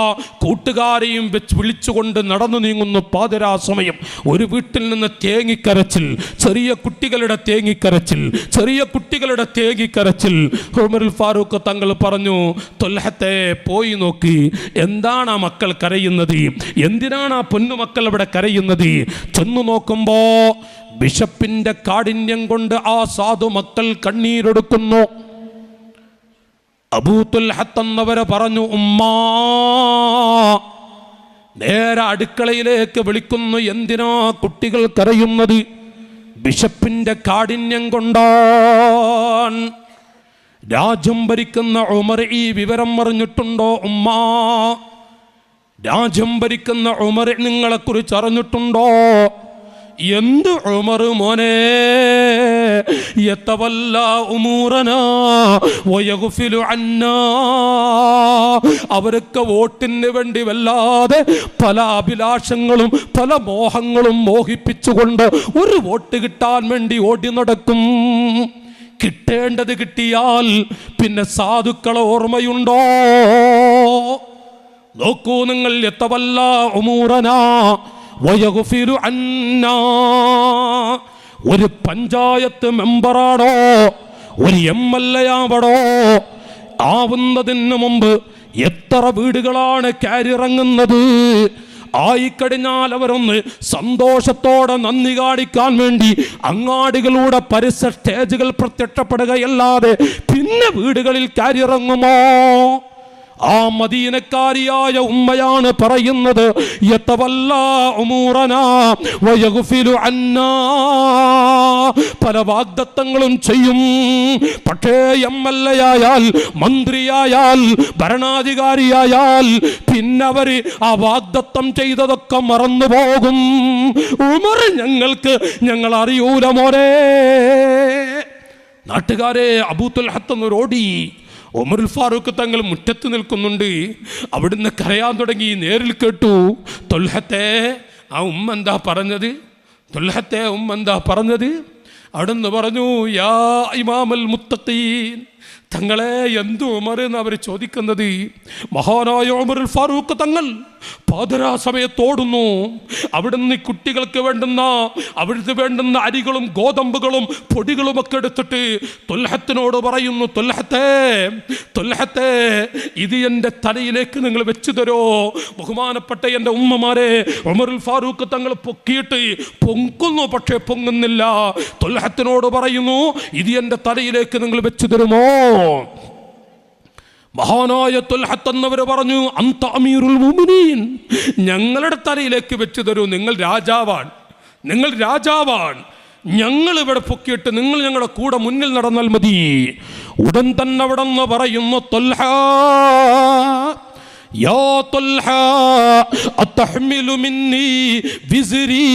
കൂട്ടുകാരെയും വെച്ച് വിളിച്ചുകൊണ്ട് നടന്നു നീങ്ങുന്നു. പാതിരാ സമയം ഒരു വീട്ടിൽ നിന്ന് തേങ്ങിക്കരച്ചിൽ, ചെറിയ കുട്ടികളുടെ തേങ്ങിക്കരച്ചിൽ. ഉമറുൽ ഫാറൂഖ് തങ്ങൾ പറഞ്ഞു, തുൽഹത്തെ പോയി നോക്കി, എന്താണ് ആ മക്കൾ കരയുന്നത്? എന്തിനാണ് ആ പൊന്നുമക്കൾ അവിടെ കരയുന്നത്? ചെന്നു നോക്കുമ്പോ ബിഷപ്പിന്റെ കാഠിന്യം കൊണ്ട് ആ സാധു മക്കൾ കണ്ണീരൊടുക്കുന്നു. അബൂ തുൽഹത്ത് എന്നവരെ പറഞ്ഞു, ഉമ്മാ, നേരെ അടുക്കളയിലേക്ക് വിളിക്കുന്നു. എന്തിനാ കുട്ടികൾ കരയുന്നത്? ബിഷപ്പിന്റെ കാഠിന്യം കൊണ്ടാണ്. രാജ്യം ഭരിക്കുന്ന ഉമർ ഈ വിവരം അറിഞ്ഞിട്ടുണ്ടോ ഉമ്മാ? രാജ്യം ഭരിക്കുന്ന ഉമർ നിങ്ങളെക്കുറിച്ച് അറിഞ്ഞിട്ടുണ്ടോ? എന്ത് ഉമർ മോനെ? യതവല്ല ഉമൂറനാ വയഗ്ഫിലു അന്നാ. അവർക്ക് വോട്ടിന് വേണ്ടി വല്ലാതെ പല അഭിലാഷങ്ങളും പല മോഹങ്ങളും മോഹിപ്പിച്ചുകൊണ്ട് ഒരു വോട്ട് കിട്ടാൻ വേണ്ടി ഓടി നടക്കും. കിട്ടേണ്ടത് കിട്ടിയാൽ പിന്നെ സാധുക്കളെ ഓർമ്മയുണ്ടോ? നോക്കൂ നിങ്ങൾ, യതവല്ല ഉമൂറനാ വയഗ്ഫിലു അന്നാ. ഒരു പഞ്ചായത്ത് മെമ്പറാണോ, ഒരു MLA ആവണോ? ആവുന്നതിന് മുമ്പ് എത്ര വീടുകളാണ് കയറിയിറങ്ങുന്നത്? ആയിക്കഴിഞ്ഞാൽ അവരൊന്ന് സന്തോഷത്തോടെ നന്ദി കാണിക്കാൻ വേണ്ടി അങ്ങാടികളുടെ പരസ്യ സ്റ്റേജുകൾ പ്രത്യക്ഷപ്പെടുകയല്ലാതെ പിന്നെ വീടുകളിൽ കയറിയിറങ്ങുമോ? ആ മദീനക്കാരിയായ ഉമ്മയാണ് പറയുന്നത്, യതവല്ലാ ഉമൂറനാ വയഗ്ഫിലു അന്നാ. പല വാഗ്ദത്തങ്ങളും ചെയ്യും, പക്ഷേ MLA ആയാൽ, മന്ത്രിയായാൽ, ഭരണാധികാരിയായാൽ പിന്നെ അവര് ആ വാഗ്ദത്തം ചെയ്തതൊക്കെ മറന്നുപോകും. ഉമർ ഞങ്ങൾ അറിയൂല മോനെ. നാട്ടുകാരെ, അബൂ തുൽഹത്ത് എന്നോരോടി. ഉമറുൽ ഫാറൂഖ് തങ്ങൾ മുറ്റത്ത് നിൽക്കുന്നുണ്ട്. അവിടുന്ന് കരയാൻ തുടങ്ങി. നേരിൽ കേട്ടു, തുൽഹത്തെ ആ ഉമ്മ എന്താ പറഞ്ഞത്? അവിടുന്ന് പറഞ്ഞു, യാ ഇമാമൽ മുത്തഖീൻ, തങ്ങളെ എന്ത് ഉമർ എന്ന് അവർ ചോദിക്കുന്നത്? മഹാനായ ഉമറുൽ ഫാറൂഖ് തങ്ങൾ പാതിരാ സമയത്തോടുന്നു. അവിടുന്ന് കുട്ടികൾക്ക് വേണ്ടുന്ന അരികളും ഗോതമ്പുകളും പൊടികളുമൊക്കെ എടുത്തിട്ട് തുൽഹത്തിനോട് പറയുന്നു, തുൽഹത്തെ ഇത് എൻ്റെ തലയിലേക്ക് നിങ്ങൾ വെച്ചു തരോ? ബഹുമാനപ്പെട്ട എൻ്റെ ഉമ്മമാരെ, ഉമറുൽ ഫാറൂഖ് തങ്ങൾ പൊക്കിയിട്ട് പൊങ്ങുന്നു, പക്ഷേ പൊങ്ങുന്നില്ല. തുൽഹത്തിനോട് പറയുന്നു, ഇത് എൻ്റെ തലയിലേക്ക് നിങ്ങൾ വെച്ചു തരുമോ? മഹാനായ തുൽഹത്ത് എന്നവർ പറഞ്ഞു, അന്ത അമീറുൽ മുഅ്മിനീൻ, ഞങ്ങളുടെ തലയിലേക്ക് വെച്ചു തരൂ. നിങ്ങൾ രാജാവാണ്. ഞങ്ങൾ ഇവിടെ പൊക്കിയിട്ട് നിങ്ങൾ ഞങ്ങളുടെ കൂടെ മുന്നിൽ നടന്നാൽ മതി. ഉടൻ തന്നെ അവിടെ നിന്ന് പറയുന്നു, തുൽഹ, യാ തുൽഹ, അതഹ്മിലു മിന്നി വിസ്രി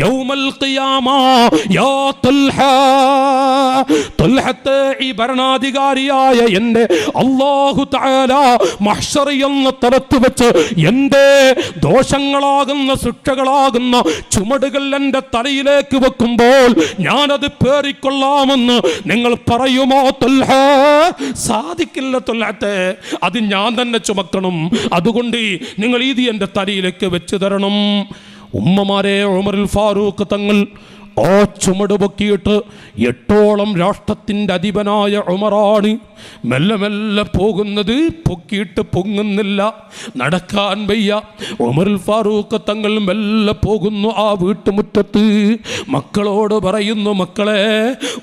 യൗമൽ ഖിയാമ യാ തുൽഹ. തുൽഹത്തെ, ഈ ഭരണാധികാരിയായ എൻ്റെ അല്ലാഹു തആല മഹ്ശർ എന്ന തലത്ത് വെച്ച് എൻ്റെ ദോഷങ്ങളാകുന്ന ശിക്ഷകളാകുന്ന ചുമടുകൾ എൻ്റെ തലയിലേക്ക് വെക്കുമ്പോൾ ഞാനത് പേറിക്കൊള്ളാമെന്ന് നിങ്ങൾ പറയുമോ തുൽഹ? സാധിക്കില്ല തുൽഹത്തെ, അത് ഞാൻ തന്നെ ചുമക്കണം. അതുകൊണ്ട് നിങ്ങൾ ഇത് എൻ്റെ തലയിലേക്ക് വെച്ച് തരണം. ഉമ്മമാരെ, ഉമറുൽ ഫാറൂഖ് തങ്ങൾ ആ ചുമട് പൊക്കിയിട്ട് 8ഓളം രാഷ്ട്രത്തിൻ്റെ അധിപനായ ഉമറാണ് മെല്ലെ മെല്ലെ പോകുന്നത്. പൊക്കിയിട്ട് പൊങ്ങുന്നില്ല, നടക്കാൻ വയ്യ. ഉമറുൽ ഫാറൂഖ് തങ്ങൾ മെല്ലെ പോകുന്നു ആ വീട്ടുമുറ്റത്ത്. മക്കളോട് പറയുന്നു, മക്കളെ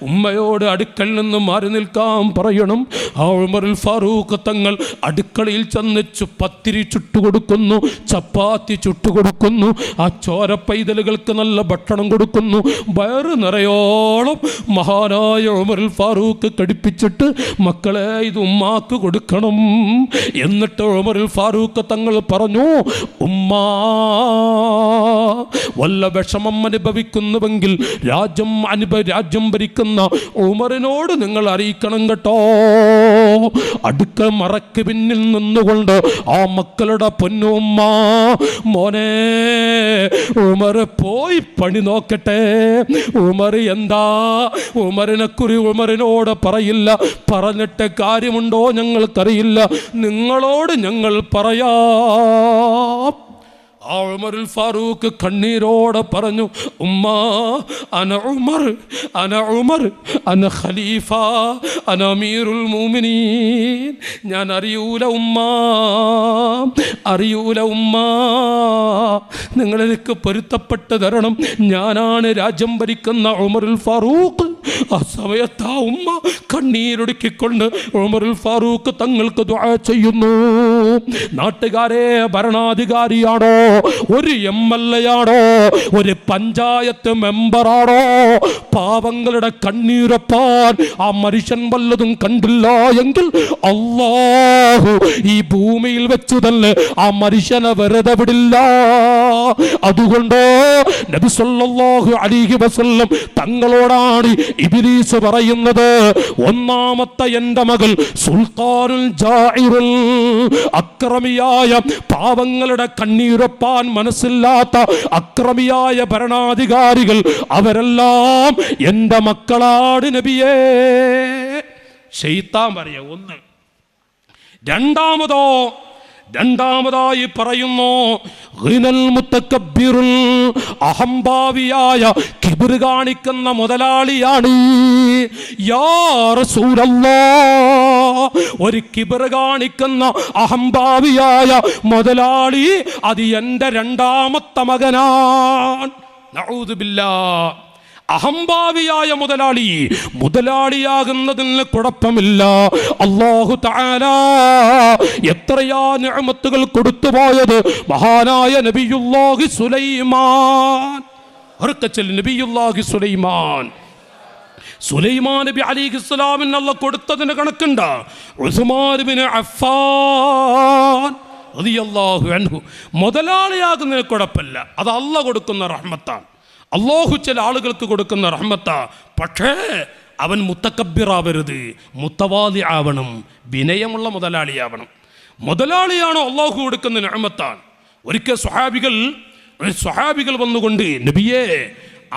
ഉമ്മയോട് അടുക്കൽ നിന്ന് മാറി നിൽക്കാൻ പറയണം. ആ ഉമറുൽ ഫാറൂഖ് തങ്ങൾ അടുക്കളയിൽ ചെന്ന് പത്തിരി ചുട്ടുകൊടുക്കുന്നു, ചപ്പാത്തി ചുട്ടുകൊടുക്കുന്നു, ആ ചോര പൈതലുകൾക്ക് നല്ല ഭക്ഷണം കൊടുക്കുന്നു. വയറ് നിറയോളം മഹാനായ ഉമറുൽ ഫാറൂഖ് കടിപ്പിച്ചിട്ട്, മക്കളെ ഇത് ഉമ്മാക്ക് കൊടുക്കണം. എന്നിട്ട് ഉമറുൽ ഫാറൂഖ് തങ്ങൾ പറഞ്ഞു, ഉമ്മാ വല്ല വിഷമം അനുഭവിക്കുന്നുവെങ്കിൽ രാജ്യം ഭരിക്കുന്ന ഉമറിനോട് നിങ്ങൾ അറിയിക്കണം കേട്ടോ. അടുക്കള മറക്ക് പിന്നിൽ നിന്നുകൊണ്ട് ആ മക്കളുടെ പൊന്നുമ്മ, മോനെ ഉമർ പോയി പണി നോക്കട്ടെ. ഉമർ എന്താ ഉമറിനോട് പറയില്ല, പറഞ്ഞിട്ട് കാര്യമുണ്ടോ ഞങ്ങൾക്കറിയില്ല, നിങ്ങളോട് ഞങ്ങൾ പറയാം. ആ ഉമറുൽ ഫാറൂഖ് കണ്ണീരോടെ പറഞ്ഞു, ഉമ്മ അന ഉമർ അന ഖലീഫ അന അമീറുൽ മുഅ്മിനീൻ. ഞാൻ അറിയൂല ഉമ്മ, നിങ്ങളെനിക്ക് പൊരുത്തപ്പെട്ട് തരണം. ഞാനാണ് രാജ്യം ഭരിക്കുന്ന ഉമറുൽ ഫാറൂഖ്. ആ സമയത്ത് ആ ഉമ്മ കണ്ണീരൊടുക്കിക്കൊണ്ട് ഉമറുൽ ഫാറൂഖ് തങ്ങൾക്ക് ദുആ ചെയ്യുന്നു. നാട്ടുകാരെ, ഭരണാധികാരിയാണോ, ഒരു MLA ആണോ, ഒരു പഞ്ചായത്ത് മെമ്പറാണോ, പാവങ്ങളുടെ കണ്ണീരൊപ്പാൻ ആ മനുഷ്യൻ വല്ലതും കണ്ടില്ല എങ്കിൽ അല്ലാഹു ഈ ഭൂമിയിൽ വെച്ചു തന്നെ ആ മനുഷ്യനെ വെറുതെ വിടില്ല. അതുകൊണ്ട് നബി സല്ലല്ലാഹു അലൈഹി വസല്ലം തങ്ങളോടാണ് ഇബ്ലീസ് പറയുന്നത്, ഒന്നാമത്തെ എൻ്റെ മകൾ സുൽത്താനുൽ ജാഇറുൽ, അക്രമിയായ പാവങ്ങളുടെ കണ്ണീരൊപ്പാൻ മനസ്സില്ലാത്ത അക്രമിയായ ഭരണാധികാരികൾ, അവരെല്ലാം എൻ്റെ മക്കളാണ് നബിയേ. ശൈത്താൻ പറയാ ഒന്ന്. രണ്ടാമതായി പറയുന്നു, ഗിനൽ മുതകബ്ബിറുൽ, അഹംഭാവിയായ കിബിർ കാണിക്കുന്ന മുതലാളിയാണ്. യാ റസൂലല്ലാഹ്, ഒരു കിബിർ കാണിക്കുന്ന അഹംഭാവിയായ മുതലാളി അത് എൻ്റെ രണ്ടാമത്തെ മകനാണ്. നഊദു ബില്ലാഹ്. അഹംഭാവിയായ മുതലാളിയാകുന്നതിന് കുഴപ്പമില്ല. അല്ലാഹു തആല എത്രയാ നിഅമത്തുകൾ കൊടുത്തു പോയത് മഹാനായ നബിയുല്ലാഹി സുലൈമാൻ. നബിയുല്ലാഹി സുലൈമാൻ നബി അലൈഹിസ്സലാമിന് അല്ലാഹ് കൊടുത്തതിന് കണക്കുണ്ട്. ഉസ്മാൻ ഇബ്നു അഫ്ഫാൻ റളിയല്ലാഹു അൻഹു മുതലാളിയാകുന്നതിന് കുഴപ്പമില്ല, അത് അല്ലാഹ് കൊടുക്കുന്ന റഹ്മത്താണ്. അല്ലാഹു ചില ആളുകൾക്ക് കൊടുക്കുന്ന റഹ്മത്താ. പക്ഷേ അവൻ മുത്തക്കബ്ബിറാവരുത്, മുത്തവാദി ആവണം, വിനയമുള്ള മുതലാളിയാണോ അല്ലാഹു കൊടുക്കുന്ന നിഅമത്താണ്. ഒരിക്കൽ സ്വഹാബികൾ വന്നുകൊണ്ട്, നബിയേ,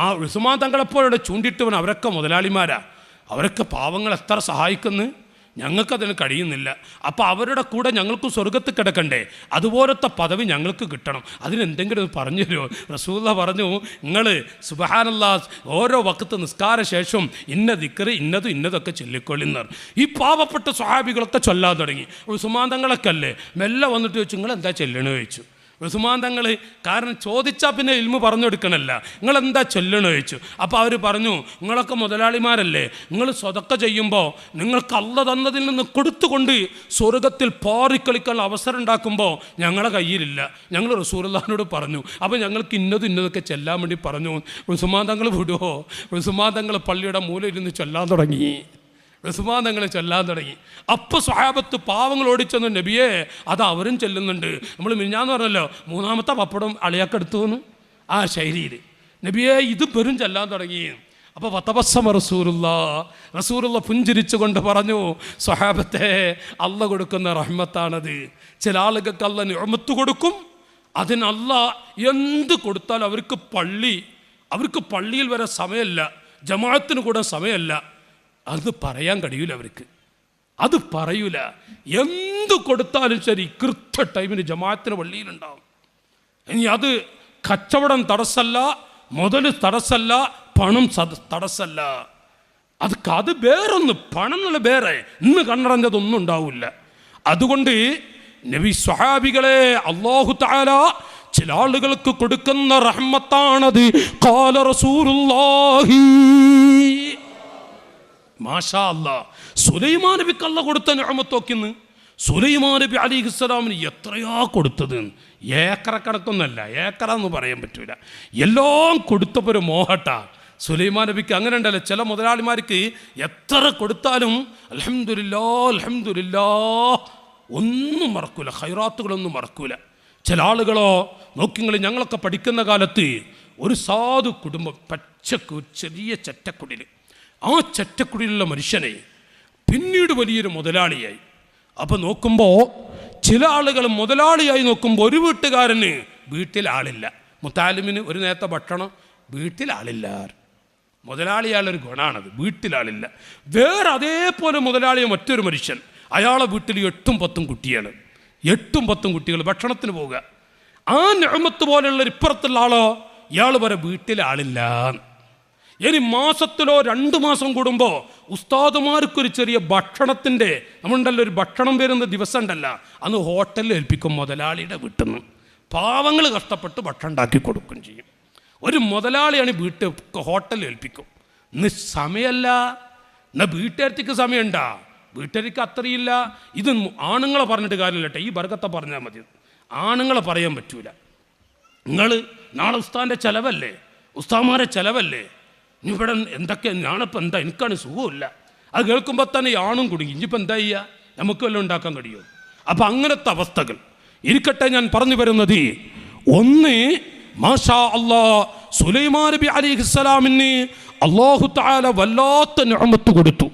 ആ ഉസ്മാൻ തങ്ങളെപ്പോഴും ചൂണ്ടിട്ടവൻ അവരൊക്കെ മുതലാളിമാരാ, അവരൊക്കെ പാവങ്ങൾ എത്ര സഹായിക്കുന്നു, ഞങ്ങൾക്കതിന് കഴിയുന്നില്ല. അപ്പോൾ അവരുടെ കൂടെ ഞങ്ങൾക്ക് സ്വർഗത്ത് കിടക്കണ്ടേ, അതുപോലത്തെ പദവി ഞങ്ങൾക്ക് കിട്ടണം, അതിനെന്തെങ്കിലും പറഞ്ഞു തരുമോ? റസൂലുള്ളാഹി പറഞ്ഞു, നിങ്ങൾ സുബ്ഹാനല്ലാഹ് ഓരോ വഖത്ത് നിസ്കാര ശേഷം ഇന്ന ദിക്ർ ഇന്നതൊക്കെ ചൊല്ലിക്കൊള്ളുന്നവർ. ഈ പാവപ്പെട്ട സ്വഹാബികളൊക്കെ ചൊല്ലാൻ തുടങ്ങി. ഉസ്മാൻ തങ്ങളൊക്കെ അല്ലേ മെല്ലെ വന്നിട്ട് ചോദിച്ചു, നിങ്ങൾ എന്താ ചൊല്ലണോ ചോദിച്ചു. ഉസ്മാൻ തങ്ങൾ, കാരണം ചോദിച്ചാൽ പിന്നെ ഇൽമു പറഞ്ഞു കൊടുക്കണമല്ല, നിങ്ങളെന്താ ചൊല്ലണോ ചോദിച്ചു. അപ്പോൾ അവർ പറഞ്ഞു, നിങ്ങളൊക്കെ മുതലാളിമാരല്ലേ, നിങ്ങൾ സ്വതക്ക ചെയ്യുമ്പോൾ നിങ്ങൾക്ക് അല്ലാഹ് തന്നതിൽ നിന്ന് കൊടുത്തുകൊണ്ട് സ്വർഗത്തിൽ പാറിക്കളിക്കാനുള്ള അവസരം ഉണ്ടാക്കുമ്പോൾ ഞങ്ങളെ കയ്യിലില്ല. ഞങ്ങൾ റസൂലുള്ളാഹിനോട് പറഞ്ഞു, അപ്പോൾ ഞങ്ങൾക്ക് ഇന്നതൊക്കെ ചെല്ലാൻ വേണ്ടി പറഞ്ഞു. ഉസ്മാൻ തങ്ങൾ വിടുവോ? ഉസ്മാൻ തങ്ങൾ പള്ളിയുടെ മൂലയിരുന്ന് ചൊല്ലാൻ തുടങ്ങി. അപ്പോൾ സ്വഹാബത്ത് പാവങ്ങൾ ഓടിച്ചെന്ന്, നബിയെ അത് അവരും ചെല്ലുന്നുണ്ട്. നമ്മൾ മിഞ്ഞാന്ന് പറഞ്ഞല്ലോ, 3ാമത്തെ പപ്പടം അളിയാക്കെടുത്തു എന്ന് ആ ശൈലിയിൽ നബിയെ ഇത് പെരും ചെല്ലാൻ തുടങ്ങി. അപ്പോൾ വതബസ്സമ റസൂലുള്ളാഹ് പുഞ്ചിരിച്ചുകൊണ്ട് പറഞ്ഞു, സ്വഹാബത്തെ അല്ലാഹ് കൊടുക്കുന്ന റഹ്മത്താണത്. ചില ആളുകൾക്ക് അല്ലാഹ് നിഅമത്ത് കൊടുക്കും, അതിന് അല്ലാഹ് എന്ത് കൊടുത്താൽ അവർക്ക് പള്ളിയിൽ വരെ സമയമല്ല, ജമാഅത്തിന് കൂടെ സമയമല്ല, അത് പറയാൻ കഴിയൂല, അത് പറയൂല. എന്ത് കൊടുത്താലും ശരി കൃത്യ ടൈമിന് ജമാഅത്തിന് പള്ളിയിലുണ്ടാവും. ഇനി അത് കച്ചവടം തടസ്സമല്ല, മുതൽ തടസ്സമല്ല, പണം തടസ്സമല്ല. അത് വേറൊന്ന്, പണം എന്നുള്ള വേറെ, ഇന്ന് കണ്ണടഞ്ഞതൊന്നും ഉണ്ടാവില്ല. അതുകൊണ്ട് നബി സ്വഹാബികളെ അല്ലാഹു തആല ചില ആളുകൾക്ക് കൊടുക്കുന്ന റഹ്മത്താണത്. ഖാല റസൂലുള്ളാഹി മാഷാ അല്ലാഹ്. സുലൈമാൻ നബിക്ക് അല്ലാഹ് കൊടുത്ത നിഅമത്തൊക്കെന്ന് സുലൈമാൻ നബി അലൈഹിസ്സലാമിന് എത്രയാ കൊടുത്തത്. ഏക്കറക്കണക്കൊന്നല്ല, ഏക്കറാന്ന് പറയാൻ പറ്റൂല. എല്ലാം കൊടുത്തപ്പോൾ ഒരു മോഹട്ടാ സുലൈമാൻ നബിക്ക്. അങ്ങനെ ഉണ്ടല്ലോ ചില മുതലാളിമാർക്ക് എത്ര കൊടുത്താലും അൽഹംദുലില്ലാഹ് അൽഹംദുലില്ലാഹ് ഒന്നും മറക്കൂല, ഖൈറാത്തുകളൊന്നും മറക്കൂല. ചില ആളുകളോ നോക്കിങ്ങൾ, ഞങ്ങളൊക്കെ പഠിക്കുന്ന കാലത്ത് ഒരു സാധു കുടുംബം, പച്ചക്ക് ചെറിയ ചെറ്റക്കുടിൽ, ആ ചെറ്റക്കുടിലുള്ള മനുഷ്യനെ പിന്നീട് വലിയൊരു മുതലാളിയായി. അപ്പോൾ നോക്കുമ്പോൾ ചില ആളുകൾ മുതലാളിയായി നോക്കുമ്പോൾ ഒരു വീട്ടുകാരന് വീട്ടിൽ ആളില്ല, മുത്താലിമിന് ഒരു നേരത്തെ ഭക്ഷണം, വീട്ടിൽ ആളില്ല. മുതലാളിയാളൊരു ഗുണമാണത്, വീട്ടിലാളില്ല. വേറെ അതേപോലെ മുതലാളിയ മറ്റൊരു മനുഷ്യൻ, അയാളെ വീട്ടിൽ 8-10 കുട്ടിയാണ്, 8-10 കുട്ടികൾ ഭക്ഷണത്തിന് പോവുക. ആ നിഅമത്ത് പോലെയുള്ള ഇപ്പുറത്തുള്ള ആളോ, ഇയാൾ വരെ വീട്ടിൽ ആളില്ല. ഇനി മാസത്തിലോ 2 മാസം കൂടുമ്പോൾ ഉസ്താദുമാർക്കൊരു ചെറിയ ഭക്ഷണത്തിൻ്റെ, നമ്മളുണ്ടല്ലോ ഒരു ഭക്ഷണം വരുന്ന ദിവസം ഉണ്ടല്ല, അന്ന് ഹോട്ടലിൽ ഏൽപ്പിക്കും മുതലാളിയുടെ വീട്ടിൽ നിന്ന്. പാവങ്ങൾ കഷ്ടപ്പെട്ട് ഭക്ഷണം ഉണ്ടാക്കി കൊടുക്കുകയും ചെയ്യും. ഒരു മുതലാളിയാണ് ഹോട്ടലിൽ ഏൽപ്പിക്കും. ഇന്ന് സമയമല്ല, എന്നാൽ വീട്ടുകാർക്ക് സമയമുണ്ടാ, വീട്ടുകാർക്ക് അത്രയില്ല. ഇത് ആണുങ്ങളെ പറഞ്ഞിട്ട് കാര്യമില്ല, ഈ ബർക്കത്തെ പറഞ്ഞാൽ മതി, ആണുങ്ങളെ പറയാൻ പറ്റൂല. നിങ്ങൾ നാളെ ഉസ്താദിൻ്റെ ചിലവല്ലേ, ഉസ്താദ്മാരെ ചിലവല്ലേ, ഇനി ഇവിടെ എന്തൊക്കെ, ഞാനിപ്പോൾ എന്താ, എനിക്കാണ് സുഖമില്ല. അത് കേൾക്കുമ്പോൾ തന്നെ ഈ ആണും കുടുങ്ങി, ഇനിയിപ്പോൾ എന്താ ചെയ്യുക, നമുക്ക് വല്ലതും ഉണ്ടാക്കാൻ കഴിയുമോ? അപ്പം അങ്ങനത്തെ അവസ്ഥകൾ ഇരിക്കട്ടെ. ഞാൻ പറഞ്ഞു വരുന്നത്, ഒന്ന് മാഷാ അല്ലാഹ് സുലൈമാൻ നബി അലൈഹിസ്സലാമിന് അല്ലാഹു തആല വല്ലാത്ത നിഅമത്ത് കൊടുത്തു.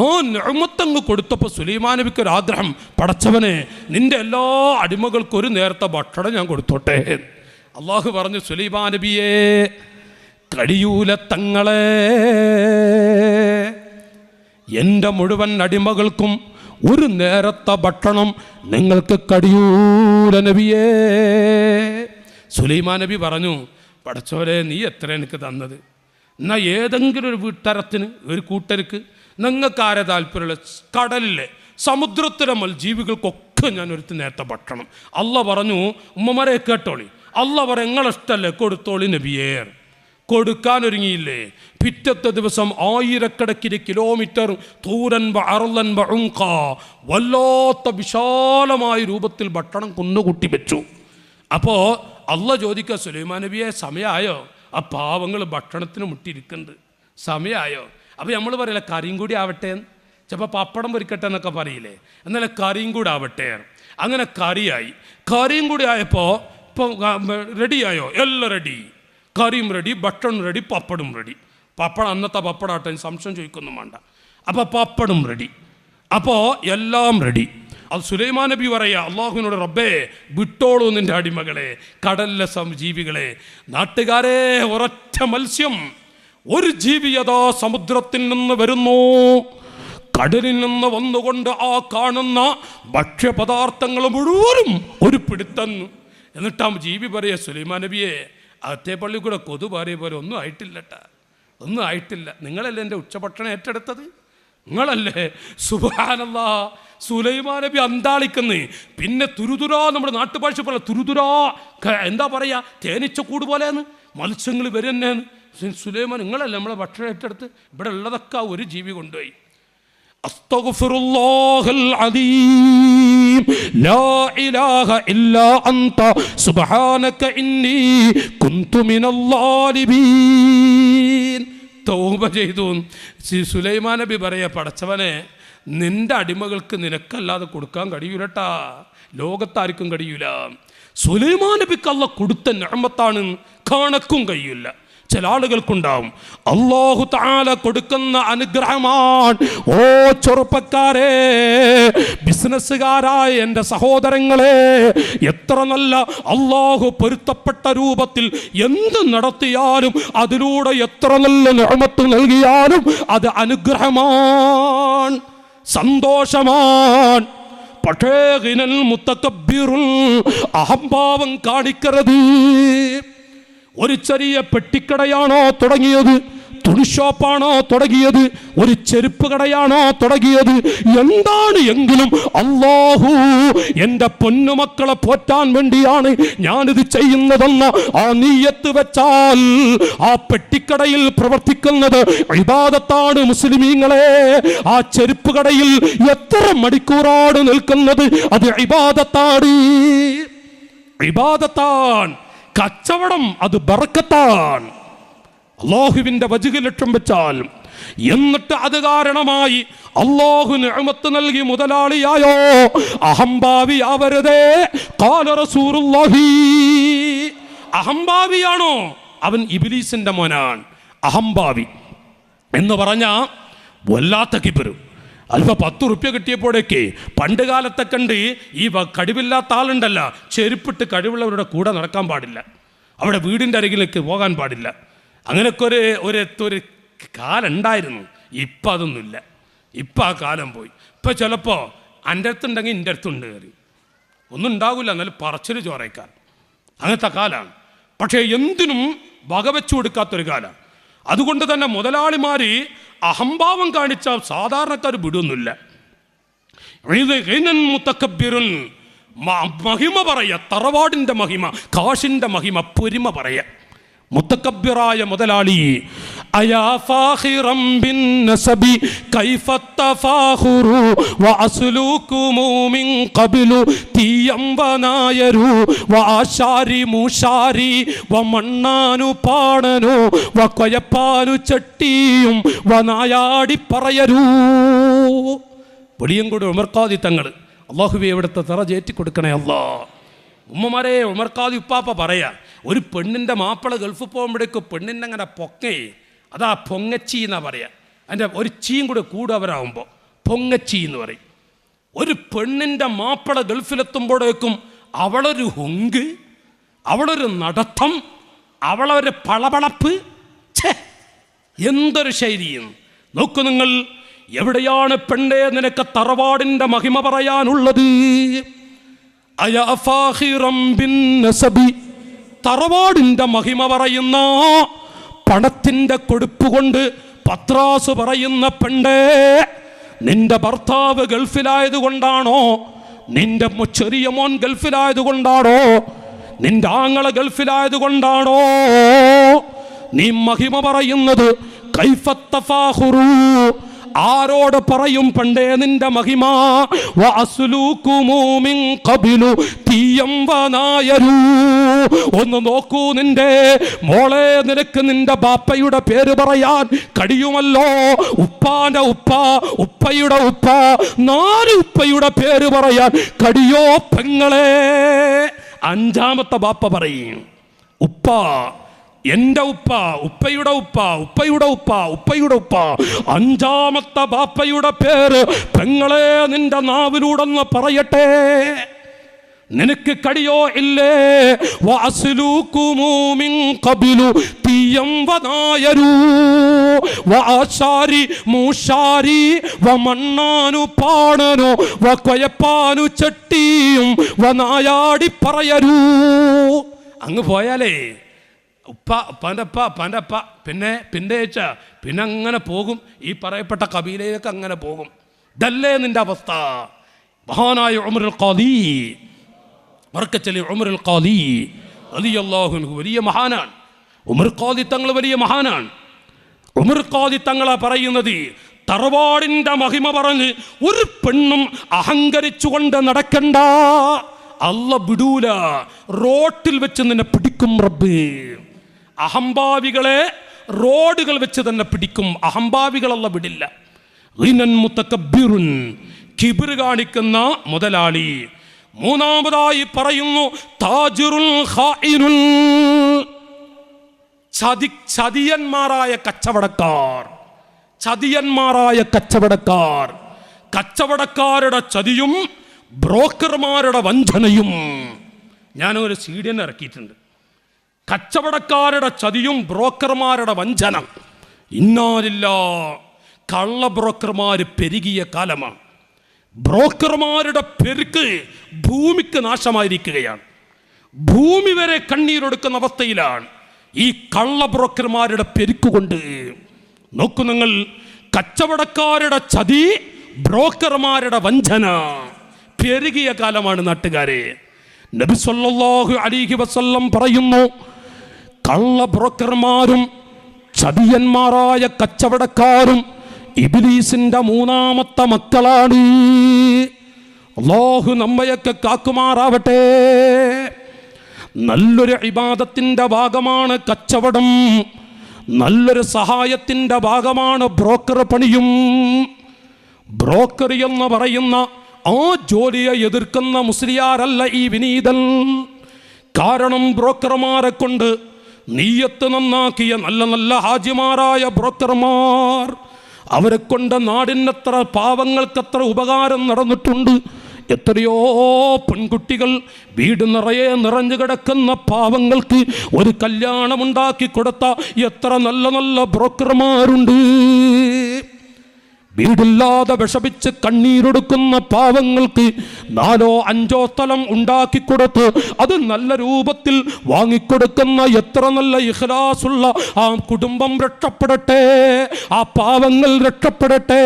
ആ നിഅമത്തങ്ങ് കൊടുത്തപ്പോൾ സുലൈമാൻ നബിക്ക് ഒരു ആഗ്രഹം, പടച്ചവനെ നിൻ്റെ എല്ലാ അടിമകൾക്കും ഒരു നേരത്തെ ഭക്ഷണം ഞാൻ കൊടുത്തോട്ടെ. അള്ളാഹു പറഞ്ഞു, സുലൈമാൻ നബിയെ കഴിയൂല തങ്ങളെ, എൻ്റെ മുഴുവൻ അടിമകൾക്കും ഒരു നേരത്തെ ഭക്ഷണം നിങ്ങൾക്ക് കഴിയൂല നബിയേ. സുലൈമാൻ നബി പറഞ്ഞു, പടച്ചോരെ നീ എത്ര എനിക്ക് തന്നത്, എന്നാൽ ഏതെങ്കിലും ഒരു വീട്ടരത്തിന്, ഒരു കൂട്ടർക്ക്, നിങ്ങൾക്ക് ആരെ താല്പര്യമുള്ള കടലിലെ സമുദ്രത്തിലെ ജീവികൾക്കൊക്കെ ഞാൻ ഒരു നേരത്തെ ഭക്ഷണം. അള്ളാഹ് പറഞ്ഞു, ഉമ്മമാരെ കേട്ടോളി, അള്ളാഹ് പറ നിങ്ങളിഷ്ടല്ലേ കൊടുത്തോളി നബിയേ. കൊടുക്കാനൊരുങ്ങിയില്ലേ, പിറ്റത്തെ ദിവസം 1000 കിലോമീറ്റർ തൂരൻ അർലൻ ബഉംഖ, വല്ലാത്ത വിശാലമായ രൂപത്തിൽ ഭക്ഷണം കുന്നുകൂട്ടി വെച്ചു. അപ്പോൾ അള്ളാഹ് ചോദിക്കുക, സുലൈമാൻ നബിയെ സമയമായോ? ആ പാവങ്ങൾ ഭക്ഷണത്തിന് മുട്ടിയിരിക്കുന്നുണ്ട്, സമയമായോ? അപ്പോൾ നമ്മൾ പറയില്ല കറിയും കൂടി ആവട്ടെ, ചിലപ്പോൾ പപ്പടം പൊരിക്കട്ടെ എന്നൊക്കെ പറയില്ലേ, എന്നാലും കറിയും കൂടി ആവട്ടെ. അങ്ങനെ കറിയായി. കറിയും കൂടി ആയപ്പോൾ ഇപ്പോൾ റെഡിയായോ? എല്ലാം റെഡി, കറിയും റെഡി, ഭക്ഷണം റെഡി, പപ്പടും റെഡി. പപ്പടം അന്നത്തെ പപ്പടാട്ടെ, സംശയം ചോദിക്കൊന്നും വേണ്ട. അപ്പോൾ പപ്പടും റെഡി, അപ്പോൾ എല്ലാം റെഡി. അത് സുലൈമാൻ നബി പറയാ അള്ളാഹുവിനോട്, റബ്ബേ വിട്ടോളൂ നിൻ്റെ അടിമകളെ, കടലിലെ ജീവികളെ. നാട്ടുകാരെ, ഒരൊറ്റ മത്സ്യം, ഒരു ജീവി യഥാ സമുദ്രത്തിൽ നിന്ന് വരുന്നു, കടലിൽ നിന്ന് വന്നുകൊണ്ട് ആ കാണുന്ന ഭക്ഷ്യപദാർത്ഥങ്ങൾ മുഴുവനും ഒരു പിടുത്തം. എന്നിട്ട് ആ ജീവി പറയാ, സുലൈമാൻ നബിയെ അകത്തെ പള്ളി കൂടെ കൊതു പാറിയ പോലെ ഒന്നും ആയിട്ടില്ലട്ടാ, ഒന്നും ആയിട്ടില്ല. നിങ്ങളല്ലേ എൻ്റെ ഉച്ചഭക്ഷണം ഏറ്റെടുത്തത്, നിങ്ങളല്ലേ. സുബ്ഹാനല്ലാഹ്, സുലൈമാൻ നബി അന്താളിക്കുന്നേ. പിന്നെ തുരുതുരാ, നമ്മുടെ നാട്ടുഭാഷ പോലെ തുരുതുരാ, എന്താ പറയുക, തേനീച്ച കൂട് പോലെയാണ്, മത്സ്യങ്ങൾ വരുന്നേന്ന്. സുലൈമാൻ നിങ്ങളല്ലേ നമ്മളെ ഭക്ഷണം ഏറ്റെടുത്ത്, ഇവിടെ ഉള്ളതൊക്കെ ഒരു ജീവി കൊണ്ടുപോയി. അസ്തഗ്ഫിറുല്ലാഹൽ അദീം ലാ ഇലാഹ ഇല്ലാ അൻത സുബ്ഹാനക ഇന്നി കുന്തു മിനൽ ളാലിബീൻ. തൗബ ചെയ്തു. സുലൈമാൻ നബി പറയാ, പടച്ചവനെ നിന്റെ അടിമകൾക്ക് നിനക്കല്ലാതെ കൊടുക്കാൻ കഴിയൂലട്ടാ, ലോകത്താർക്കും കഴിയൂല. സുലൈമാൻ നബിക്ക് അല്ലാഹ് കൊടുത്ത നിഅമത്താണ്, കണക്കും കഴിയില്ല. ചില ആളുകൾക്കുണ്ടാവും. അല്ലാഹു തആല കൊടുക്കുന്ന അനുഗ്രഹമാണ്. ഓ ചെറുപ്പക്കാരെ, ബിസിനസ്സുകാരായ എൻ്റെ സഹോദരങ്ങളെ, എത്ര നല്ല അല്ലാഹു പൊരുത്തപ്പെട്ട രൂപത്തിൽ എന്ത് നടത്തിയാലും, അതിലൂടെ എത്ര നല്ല നിഅമത്ത് നൽകിയാലും അത് അനുഗ്രഹമാണ്, സന്തോഷമാണ്. പക്ഷേ ഗിനൽ മുതകബ്ബിറുൻ, അഹംഭാവം കാണിക്കരുത്. ഒരു ചെറിയ പെട്ടിക്കടയാണോ തുടങ്ങിയത്, തുണിഷോപ്പാണോ തുടങ്ങിയത്, ഒരു ചെരുപ്പ് കടയാണോ തുടങ്ങിയത്, എന്താണ് എങ്കിലും അല്ലാഹു എൻ്റെ പൊന്നുമക്കളെ പോറ്റാൻ വേണ്ടിയാണ് ഞാനിത് ചെയ്യുന്നതെന്ന ആ നീയത്ത് വെച്ചാൽ ആ പെട്ടിക്കടയിൽ പ്രവർത്തിക്കുന്നത് ഇബാദത്താണ് മുസ്ലിമീങ്ങളെ. ആ ചെരുപ്പ് കടയിൽ എത്ര മണിക്കൂറാണ് നിൽക്കുന്നത്, അത് ഇബാദത്താണ്. ഇബാദത്താണ്. കച്ചവടം അത് ബർക്കത്താണ്. അല്ലാഹുവിന്റെ വജ്ഹ് ലക്ഷ്യം വെച്ചാൽ, എന്നിട്ട് അത് കാരണമായി അല്ലാഹു നിഅമത്ത് നൽകി മുതലാളിയായോ, അഹംഭാവിയാവരുതേ. ഖാല റസൂലുള്ളാഹി. അഹംഭാവിയാണോ അവൻ ഇബ്ലീസിന്റെ മോനാണ്. അഹംഭാവി എന്ന് പറഞ്ഞ വല്ലാത്ത കിബിറ്. അല്പ 10 റുപ്യ കിട്ടിയപ്പോഴേക്ക് പണ്ട് കാലത്തെ കണ്ട് ഈ കഴിവില്ലാത്ത ആളുണ്ടല്ല, ചെരുപ്പിട്ട് കഴിവുള്ളവരുടെ കൂടെ നടക്കാൻ പാടില്ല, അവിടെ വീടിൻ്റെ അരികിലേക്ക് പോകാൻ പാടില്ല. അങ്ങനെയൊക്കെ ഒരു കാലം ഉണ്ടായിരുന്നു. ഇപ്പം അതൊന്നുമില്ല. ഇപ്പം ആ കാലം പോയി. ഇപ്പം ചിലപ്പോൾ എൻ്റെ അടുത്തുണ്ടെങ്കിൽ എൻ്റെ അടുത്തുണ്ട് കയറി ഒന്നും ഉണ്ടാകില്ല, എന്നാലും പറച്ചിൽ ചോറയ്ക്കാൻ അങ്ങനത്തെ കാലമാണ്. പക്ഷേ എന്തിനും വകവെച്ചു കൊടുക്കാത്തൊരു കാലം. അതുകൊണ്ട് തന്നെ മുതലാളിമാർ അഹംഭാവം കാണിച്ചാൽ സാധാരണക്കാർ വിടുന്നില്ല. മഹിമ പറയ, തറവാടിൻ്റെ മഹിമ, കാശിൻ്റെ മഹിമ, പൊരിമ പറയ. മുത്തക്കബ്ബിറായ മുതലാളി, അയാ ഫാഖിറം ബിൻ നസബി കൈഫ തഫാഖുറു വഅസ്ലുകുമു മിൻ ഖബ്ലു തീയം വനായരു വആശാരി മൂശാരി വമണ്ണാനു പാണനു വകൊയപ്പാനു ചട്ടിയും വനായാടി പറയരു. വെളിയങ്കോട് ഉമർ ഖാദി തങ്ങൾ, അല്ലാഹുവേ ഇവിടുത്തെ തറജേറ്റി കൊടുക്കണേ അല്ലാ. ഉമ്മമാരെ, ഉമർ ഖാദി ഉപ്പാപ്പ പറയാ, ഒരു പെണ്ണിൻ്റെ മാപ്പിള ഗൾഫിൽ പോകുമ്പോഴേക്കും പെണ്ണിൻ്റെ അങ്ങനെ പൊക്കേ, അതാ പൊങ്ങച്ചി എന്നാ പറയാ. അതിൻ്റെ ഒരു ചീയും കൂടെ അവരാകുമ്പോൾ പൊങ്ങച്ചി എന്ന് പറയും. ഒരു പെണ്ണിൻ്റെ മാപ്പിള ഗൾഫിലെത്തുമ്പോഴേക്കും അവളൊരു ഹുങ്ക്, അവളൊരു നടത്തം, അവളൊരു പളപളപ്പ്. എന്തൊരു ശൈലിയും. നോക്കൂ നിങ്ങൾ, എവിടെയാണ് പെണ്ണേ നിനക്ക് തറവാടിൻ്റെ മഹിമ പറയാനുള്ളത്? അയാ ഫാഖിറം ബിൻ നസബി, തറവാടിൻ്റെ മഹിമ പറയുന്ന, പണത്തിൻ്റെ കൊടുപ്പ് കൊണ്ട് പത്രാസ് പറയുന്ന പെണ്ണേ, നിന്റെ ഭർത്താവ് ഗൾഫിലായതുകൊണ്ടാണോ, നിന്റെ ചെറിയ മോൻ ഗൾഫിലായതുകൊണ്ടാണോ, നിന്റെ ആങ്ങള ഗൾഫിലായതുകൊണ്ടാണോ നീ മഹിമ പറയുന്നത്? കൈഫ തഫാഖുറു, ആരോട് പറയും പണ്ടേ നിന്റെ മഹിമ? വഅസ്ലുകുമു മിൻ ഖബ്ലു തീയം വനായരു. ഒന്ന് നോക്കൂ നിന്റെ മോളെ, നിനക്ക് നിന്റെ ബാപ്പയുടെ പേര് പറയാൻ കഴിയുമല്ലോ? ഉപ്പാന്റെ ഉപ്പ, ഉപ്പയുടെ ഉപ്പ, 4 ഉപ്പയുടെ പേര് പറയാൻ കഴിയോ പെങ്ങളെ? 5ാമത്തെ ബാപ്പ പറയും ഉപ്പ, എൻ്റെ ഉപ്പ, ഉപ്പയുടെ ഉപ്പ, ഉപ്പയുടെ ഉപ്പ, ഉപ്പയുടെ ഉപ്പ. 5ാമത്തെ ബാപ്പയുടെ പേര് പെങ്ങളെ നിന്റെ നാവിലൂടെന്ന് പറയട്ടെ. നിനക്ക് കഴിയോ ഇല്ലേ? വഅസ്ലുകുമു മിൻ ഖബ്ലു തീയം വനായരു വആശാരി മൂശാരി വമണ്ണാനു പാണനു വകൊയപ്പാനു ചട്ടിയും വനായാടി പറയരു. അങ്ങ് പോയാലേ ഉപ്പ, ഉപ്പാൻ്റെ അപ്പ, പിന്നെ അങ്ങനെ പോകും. ഈ പറയപ്പെട്ട കബീലയിലേക്ക് അങ്ങനെ പോകും. ഇതല്ലേ നിന്റെ അവസ്ഥ? മഹാനായ ഉമറുൽ ഖാദി, മർക്കച്ചലി ഉമറുൽ ഖാദി റളിയല്ലാഹു അൻഹു വലിയ മഹാനാണ്. ഉമർ ഖാദി തങ്ങൾ വലിയ മഹാനാണ്. ഉമർ ഖാദി തങ്ങളാ പറയുന്നത്, തറവാടിൻ്റെ മഹിമ പറഞ്ഞ് ഒരു പെണ്ണും അഹങ്കരിച്ചുകൊണ്ട് നടക്കണ്ട, അല്ല വിടൂല, റോട്ടിൽ വെച്ച് നിന്നെ പിടിക്കും റബ്ബ്. അഹംഭാവികളെ റോഡുകൾ വെച്ച് തന്നെ പിടിക്കും. അഹംഭാവികളല്ല വിടില്ല. മുത്തക്കബ്ബിറുൻ, കിബിർ കാണിക്കുന്ന മുതലാളി. 3ാമതായി പറയുന്നു താജിറുൽ ഖായിനുൻ, ചതിയന്മാരായ കച്ചവടക്കാർ. ചതിയന്മാരായ കച്ചവടക്കാർ, കച്ചവടക്കാരുടെ ചതിയും ബ്രോക്കർമാരുടെ വഞ്ചനയും. ഞാനൊരു സീഡിയൻ ഇറക്കിയിട്ടുണ്ട്. കച്ചവടക്കാരുടെ ചതിയും ബ്രോക്കർമാരുടെ വഞ്ചന. ഇന്നാലില്ലാ, കള്ള ബ്രോക്കർമാർ പെരുകിയ കാലമാണ്. ബ്രോക്കർമാരുടെ പെരുക്ക് ഭൂമിക്ക് നാശമായിരിക്കുകയാണ്. ഭൂമി വരെ കണ്ണീരൊടുക്കുന്ന അവസ്ഥയിലാണ് ഈ കള്ള ബ്രോക്കർമാരുടെ പെരുക്കുകൊണ്ട്. നോക്കൂ നിങ്ങൾ, കച്ചവടക്കാരുടെ ചതി, ബ്രോക്കർമാരുടെ വഞ്ചന പെരുകിയ കാലമാണ് നാട്ടുകാരെ. നബി സല്ലല്ലാഹു അലൈഹി വസല്ലം പറയുന്നു, കള്ള ബ്രോക്കർമാരും ചതിയന്മാരായ കച്ചവടക്കാരും ഇബ്ലീസിന്റെ മൂന്നാമത്തെ മക്കളാണ്. അല്ലാഹു നമ്മയൊക്കെ കാക്കുമാറാവട്ടെ. നല്ലൊരു ഇബാദത്തിന്റെ ഭാഗമാണ് കച്ചവടം, നല്ലൊരു സഹായത്തിന്റെ ഭാഗമാണ് ബ്രോക്കർ പണിയും. ബ്രോക്കർ എന്ന് പറയുന്ന ആ ജോലിയെ എതിർക്കുന്ന മുസ്ലിയാരല്ല ഈ വിനീതൻ. കാരണം ബ്രോക്കർമാരെ കൊണ്ട് നീയത്ത് നന്നാക്കിയ നല്ല നല്ല ഹാജിമാരായ ബ്രോക്കർമാർ, അവരെ കൊണ്ട് നാടിനത്ര പാവങ്ങൾക്കത്ര ഉപകാരം നടന്നിട്ടുണ്ട്. എത്രയോ പെൺകുട്ടികൾ വീട് നിറയെ നിറഞ്ഞു കിടക്കുന്ന പാവങ്ങൾക്ക് ഒരു കല്യാണമുണ്ടാക്കി കൊടുത്ത എത്ര നല്ല നല്ല ബ്രോക്കർമാരുണ്ട്. വീടില്ലാതെ വിഷമിച്ച് കണ്ണീരൊടുക്കുന്ന പാവങ്ങൾക്ക് 4 or 5 സ്ഥലം ഉണ്ടാക്കിക്കൊടുത്ത് അത് നല്ല രൂപത്തിൽ വാങ്ങിക്കൊടുക്കുന്ന എത്ര നല്ല ഇഖ്ലാസുള്ള ആ കുടുംബം രക്ഷപ്പെടട്ടെ, ആ പാവങ്ങൾ രക്ഷപ്പെടട്ടെ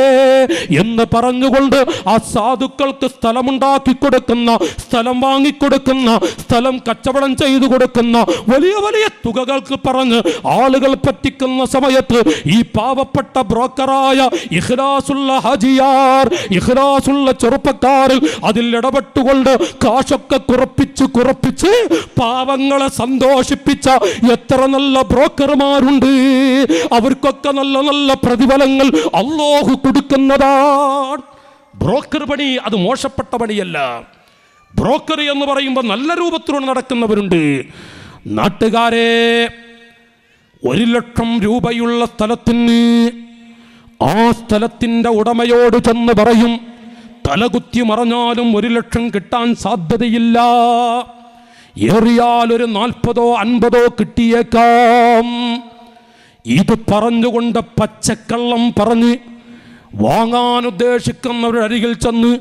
എന്ന് പറഞ്ഞുകൊണ്ട് ആ സാധുക്കൾക്ക് സ്ഥലമുണ്ടാക്കി കൊടുക്കുന്ന, സ്ഥലം വാങ്ങിക്കൊടുക്കുന്ന, സ്ഥലം കച്ചവടം ചെയ്തു കൊടുക്കുന്ന വലിയ വലിയ തുകകൾക്ക് പറഞ്ഞ് ആളുകൾ പറ്റിക്കുന്ന സമയത്ത് ഈ പാവപ്പെട്ട ബ്രോക്കറായ ഇഖ്ലാസുള്ള ഹാജിയാർ, ഇഖ്ലാസുള്ള ചെറുപ്പക്കാരിൽ അതിൽ ഇടപെട്ടുകൊണ്ട് കാശൊക്കെ കുറപ്പിച്ച് പാവങ്ങളെ സന്തോഷിപ്പിച്ച എത്ര നല്ല ബ്രോക്കർമാരുണ്ട്. അവർക്കൊക്കെ നല്ല നല്ല പ്രതിഫലങ്ങൾ അല്ലാഹു കൊടുക്കുന്നതാണ്. ബ്രോക്കർ പണി അത് മോശപ്പെട്ട പണിയല്ല. ബ്രോക്കർ എന്ന് പറയുമ്പോൾ നല്ല രൂപത്തിലൂടെ നടക്കുന്നവരുണ്ട്. നാട്ടുകാരെ, 1 ലക്ഷം രൂപയുള്ള സ്ഥലത്തിന് ആ സ്ഥലത്തിൻ്റെ ഉടമയോട് ചെന്ന് പറയും, തലകുത്തി മറഞ്ഞാലും 1 ലക്ഷം കിട്ടാൻ സാധ്യതയില്ല, ഏറിയാൽ ഒരു 40 or 50 കിട്ടിയേക്കാം. ഇത് പറഞ്ഞുകൊണ്ട് പച്ചക്കള്ളം പറഞ്ഞ് വാങ്ങാൻ ഉദ്ദേശിക്കുന്നവരുടെ അരികിൽ ചെന്ന്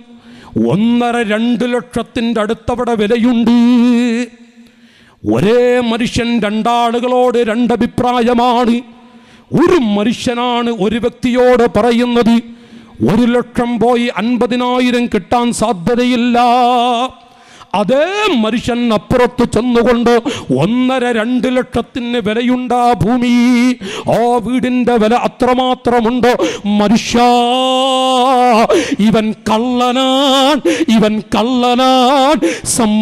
1.5-2 ലക്ഷത്തിൻ്റെ അടുത്തവിടെ വിലയുണ്ട്. ഒരേ മനുഷ്യൻ 2 ആളുകളോട് 2 അഭിപ്രായമാണ്. ഒരു മനുഷ്യനാണ് ഒരു വ്യക്തിയോട് പറയുന്നത് 1 ലക്ഷം പോയി 50,000 കിട്ടാൻ സാധ്യതയില്ല. അതേ മനുഷ്യൻ അപ്പുറത്ത് ചെന്നുകൊണ്ട് 1.5-2 ലക്ഷത്തിന് വിലയുണ്ട് ആ ഭൂമി, ആ വീടിന്റെ വില അത്രമാത്രമുണ്ടോ? മനുഷ്യ, ഇവൻ കള്ളനാൻ, ഇവൻ കള്ളനാൻ,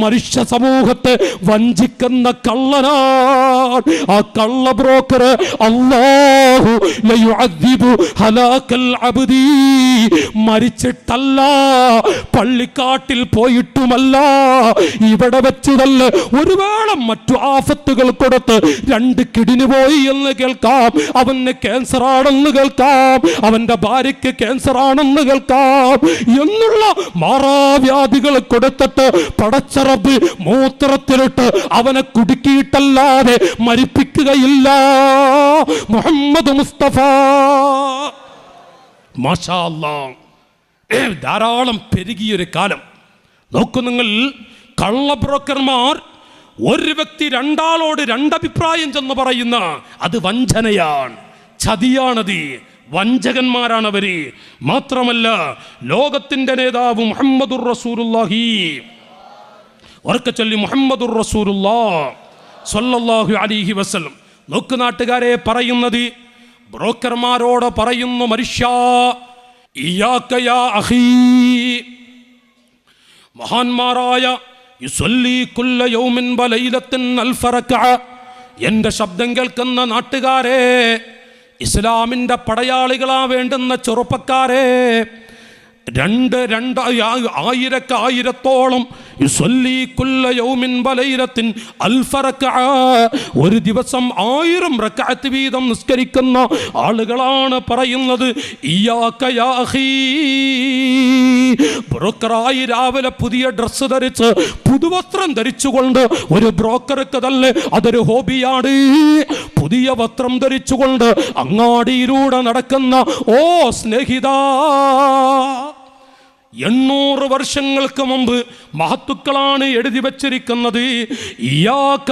മനുഷ്യ സമൂഹത്തെ വഞ്ചിക്കുന്ന കള്ളനാൻ. ആ കള്ള ബ്രോക്കർ അല്ലാഹു ലയുഅദ്ദിബു ഹലാക്കൽ അബ്ദി, മരിച്ചിട്ടല്ല, പള്ളിക്കാട്ടിൽ പോയിട്ടുമല്ല, ഇവിടെ വെച്ചതല്ല, ഒരു വേള മറ്റു ആഫത്തുകൾ കൊടുത്ത് 2 കിഡ്നി പോയി എന്ന് കേൾക്കാം, അവന് ക്യാൻസർ ആണെന്ന് കേൾക്കാം, അവന്റെ ഭാര്യയ്ക്ക് ക്യാൻസർ ആണെന്ന് കേൾക്കാം എന്നുള്ള മാറാവ്യാധികൾ കൊടുത്തിട്ട് പടച്ച റബ്ബ് മൂത്രത്തിലിട്ട് അവനെ കുടുക്കിയിട്ടല്ലാതെ മരിപ്പിക്കുകയില്ല. മുഹമ്മദ് മുസ്തഫ മാഷാ അല്ലാഹ്. ധാരാളം പെരുകിയൊരു കാലം. നോക്കൂ നിങ്ങൾ, കള്ള ബ്രോക്കർമാർ ഒരു വ്യക്തി 2 ആളോട് 2 അഭിപ്രായം ചെന്ന് പറയുന്ന അത് വഞ്ചനയാണ്, ചതിയാണത്, വഞ്ചകന്മാരാണവര്. മാത്രമല്ല, ലോകത്തിന്റെ നേതാവ് മുഹമ്മദുർ റസൂലുള്ളാഹി, ഉറക്കെ ചൊല്ലി മുഹമ്മദുർ റസൂലുള്ളാഹ് സ്വല്ലല്ലാഹു അലൈഹി വസല്ലം. നോക്കു നാട്ടുകാരെ, പറയുന്നത് ബ്രോക്കർമാരോട് പറയുന്നു, മനുഷ്യ, ഇയ്യാക യാ അഖീ, മഹാന്മാരായ യുസല്ലി കുല്ല യൗമിൻ വലൈലത്തിൻ അൽഫ റക്അ, എൻ്റെ ശബ്ദം കേൾക്കുന്ന നാട്ടുകാരെ, ഇസ്ലാമിൻ്റെ പടയാളികളാ വേണ്ടുന്ന ചെറുപ്പക്കാരെ, 1000 യുസല്ലി കുല്ല യൗമിൻ വലൈലത്തിൻ അൽഫ റക്അ, ഒരു ദിവസം 1000 റക്അത്ത് വീതം നിസ്കരിക്കുന്ന ആളുകളാണ് പറയുന്നത്. ഇയ്യാക യാ അഖീ, ബ്രോക്കറായി രാവിലെ പുതിയ ഡ്രസ്സ് ധരിച്ച് പുതുവസ്ത്രം ധരിച്ചുകൊണ്ട് ഒരു ബ്രോക്കർക്ക് തന്നെ അതൊരു ഹോബിയാണ്. പുതിയ വസ്ത്രം ധരിച്ചുകൊണ്ട് അങ്ങാടിയിലൂടെ നടക്കുന്ന ഓ സ്നേഹിത, 800 വർഷങ്ങൾക്ക് മുമ്പ് മഹത്തുക്കളാണ് എഴുതി വച്ചിരിക്കുന്നത്. ഇയ്യാക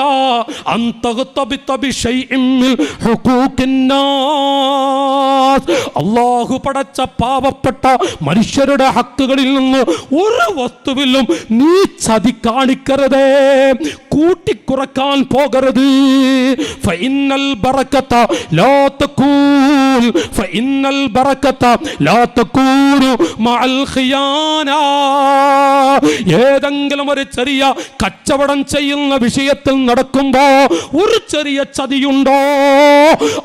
അൻ തഗ്തബിത ബിശൈഇൻ മിൻ ഹുഖൂഖിന്നാസ്. അല്ലാഹു പടച്ച പാവപ്പെട്ട മനുഷ്യരുടെ ഹക്കുകളിൽ നിന്ന് ഒരു വസ്തുവിലും നീ ചതി കാണിക്കരുത്, കൂട്ടിക്കുറക്കാൻ പോകരുത്. ഫഇന്നൽ ബറകത ലാ തകൂൽ ഫഇന്നൽ ബറകത ലാ തകൂനു മഅൽ ഖിയാന. ഏതെങ്കിലും ഒരു ചെറിയ കച്ചവടം ചെയ്യുന്ന വിഷയത്തിൽ നടക്കുമ്പോ ഒരു ചെറിയ ചതിയുണ്ടോ,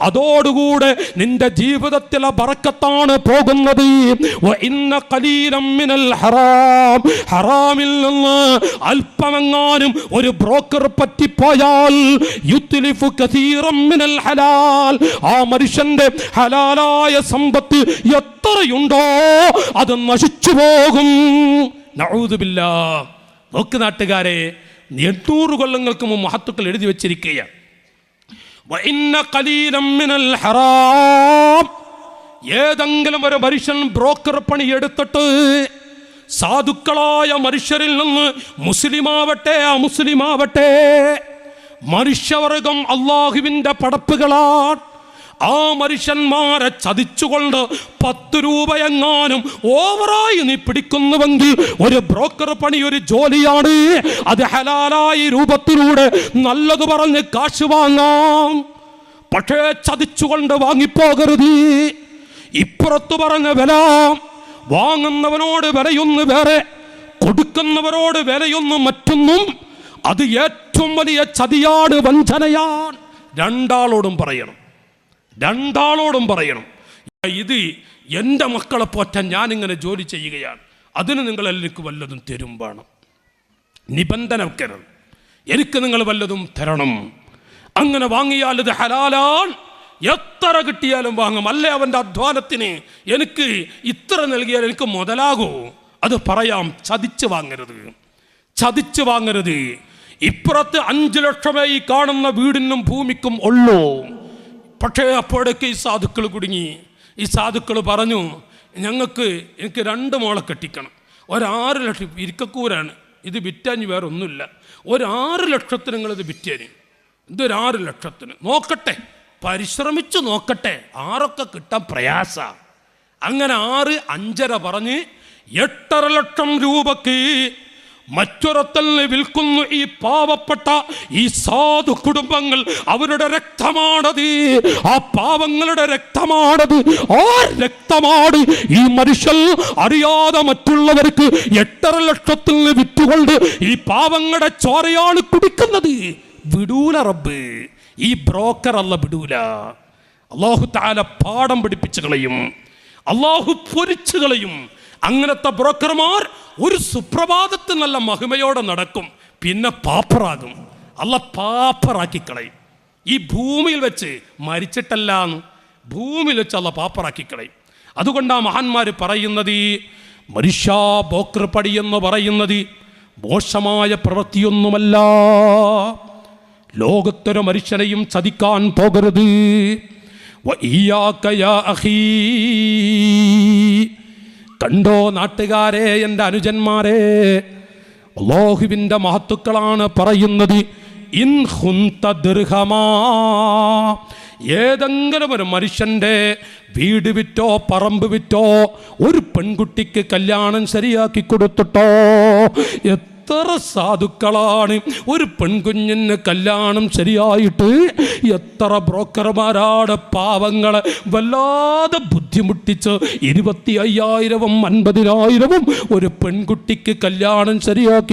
അതോടുകൂടെ നിന്റെ ജീവിതത്തിലെ ബറക്കത്താണ് പോകുന്നത്. വഇന്ന ഖലീലൻ മിനൽ ഹറാം. ഹറാമിൽ നിന്ന് അല്പമെങ്ങാനും ഒരു ബ്രോക്കർ പറ്റിപ്പോയാൽ യുത്ലിഫു കസീറൻ മിനൽ ഹലാൽ. ആ മനുഷ്യന്റെ ഹലാലായ സമ്പത്ത് എത്രയുണ്ടോ അത് നശിച്ചു പോകും. നഊദു ബില്ലാഹ്. നോക്ക് നാട്ടുകാരെ, 800 കൊല്ലങ്ങൾക്ക് മുമ്പ് മഹത്തുക്കൾ എഴുതി വെച്ചിരിക്കുകയാണ്. വഇന്ന ഖലീലൻ മിനൽ ഹറാം. ഏതെങ്കിലും ഒരു മനുഷ്യൻ ബ്രോക്കർ പണി എടുത്തിട്ട് സാധുക്കളായ മനുഷ്യരിൽ നിന്ന് മുസ്ലിമാവട്ടെ അമുസ്ലിമാവട്ടെ മനുഷ്യവർഗം അള്ളാഹുവിൻ്റെ പടപ്പുകളാണ്. ആ മനുഷ്യന്മാരെ ചതിച്ചുകൊണ്ട് 10 രൂപയെങ്ങാനും ഓവറായി നീ പിടിക്കുന്നുവെങ്കിൽ ഒരു ബ്രോക്കർ പണി ഒരു ജോലിയാണ്. അത് ഹലാലായ രൂപത്തിലൂടെ നല്ലത് പറഞ്ഞ് കാശ് വാങ്ങാം, പക്ഷേ ചതിച്ചുകൊണ്ട് വാങ്ങിപ്പോകരുത്. ഇപ്പുറത്ത് പറഞ്ഞ വില, വാങ്ങുന്നവനോട് വിലയൊന്ന് വേറെ, കൊടുക്കുന്നവരോട് വിലയൊന്ന് മറ്റൊന്നും. അത് ഏറ്റവും വലിയ ചതിയാണ്, വഞ്ചനയാണ്. രണ്ടാളോടും പറയണം. ഇത് എൻ്റെ മക്കളെ പോറ്റാൻ ഞാനിങ്ങനെ ജോലി ചെയ്യുകയാണ്, അതിന് നിങ്ങൾ എനിക്ക് വല്ലതും തരും വേണം. നിബന്ധന വെക്കരുത്, എനിക്ക് നിങ്ങൾ വല്ലതും തരണം. അങ്ങനെ വാങ്ങിയാൽ ഇത് ഹലാലാണ്. എത്ര കിട്ടിയാലും വാങ്ങും. അല്ലേ അവൻ്റെ അധ്വാനത്തിന് എനിക്ക് ഇത്ര നൽകിയാൽ എനിക്ക് മുതലാകൂ, അത് പറയാം. ചതിച്ച് വാങ്ങരുത്. ഇപ്പുറത്ത് 5 ലക്ഷമേ ഈ കാണുന്ന വീടിനും ഭൂമിക്കും ഉള്ളൂ. പക്ഷേ അപ്പോഴേക്ക് ഈ സാധുക്കൾ കുടുങ്ങി. ഈ സാധുക്കൾ പറഞ്ഞു, എനിക്ക് 2 മോളെ കെട്ടിക്കണം, 6 ലക്ഷം ഇരിക്കക്കൂരാണ്, ഇത് വിറ്റാഞ്ഞ് വേറെ ഒന്നുമില്ല, 6 ലക്ഷത്തിന് നിങ്ങളിത് വിറ്റേന്, ഇതൊരു 6 ലക്ഷത്തിന് നോക്കട്ടെ, പരിശ്രമിച്ചു നോക്കട്ടെ, 6 കിട്ടാൻ പ്രയാസ. അങ്ങനെ 6, 5.5 പറഞ്ഞ് 8.5 ലക്ഷം രൂപക്ക് മറ്റൊരത്തിൽ വിൽക്കുന്നു. ഈ പാവപ്പെട്ട ഈ സാധു കുടുംബങ്ങൾ, അവരുടെ രക്തമാണത്, ആ പാവങ്ങളുടെ രക്തമാണത്. ആ രക്തമാണ് ഈ മനുഷ്യൻ അറിയാതെ മറ്റുള്ളവർക്ക് 8.5 ലക്ഷത്തിൽ വിറ്റുകൊണ്ട് ഈ പാവങ്ങളുടെ ചോരയാണ് കുടിക്കുന്നത്. വിടൂല റബ്ബ്, ഈ ബ്രോക്കർ അല്ല വിടൂല. അല്ലാഹു തആല പാഠം പഠിപ്പിച്ചു കളയും, അല്ലാഹു പൊരിച്ചു കളയും. അങ്ങനത്തെ ബ്രോക്കർമാർ ഒരു സുപ്രഭാതത്തിൽ നല്ല മഹിമയോടെ നടക്കും, പിന്നെ പാപ്പറാകും. അല്ല പാപ്പറാക്കി കളയും. ഈ ഭൂമിയിൽ വെച്ച് മരിച്ചിട്ടല്ലാന്ന്, ഭൂമിയിൽ വെച്ച് അല്ല പാപ്പറാക്കി കളയും. അതുകൊണ്ടാണ് മഹാന്മാർ പറയുന്നത്, മനുഷ്യ ബ്രോക്കർ പടി എന്ന് പറയുന്നത് മോശമായ പ്രവൃത്തിയൊന്നുമല്ല. ലോകത്തൊരു മനുഷ്യനെയും ചതിക്കാൻ പോകരുത്. വഇയ്യാക യാ അഖീ. കണ്ടോ നാട്ടുകാരെ, എൻ്റെ അനുജന്മാരെ, അല്ലാഹുവിൻ്റെ മഹത്തുക്കളാണ് പറയുന്നത്. ഇൻ ഖുന്ത ദിർഹമാ. ഏതെങ്കിലും ഒരു മനുഷ്യൻ്റെ വീട് വിറ്റോ പറമ്പ് വിറ്റോ ഒരു പെൺകുട്ടിക്ക് കല്യാണം ശരിയാക്കി കൊടുത്തിട്ടോ. എത്ര സാധുക്കളാണ് ഒരു പെൺകുഞ്ഞിന് കല്യാണം ശരിയായിട്ട്, എത്ര ബ്രോക്കർമാരാണ് പാവങ്ങളെ വല്ലാതെ ബുദ്ധിമുട്ടിച്ച് 25,000 50,000 ഒരു പെൺകുട്ടിക്ക് കല്യാണം ശരിയാക്കി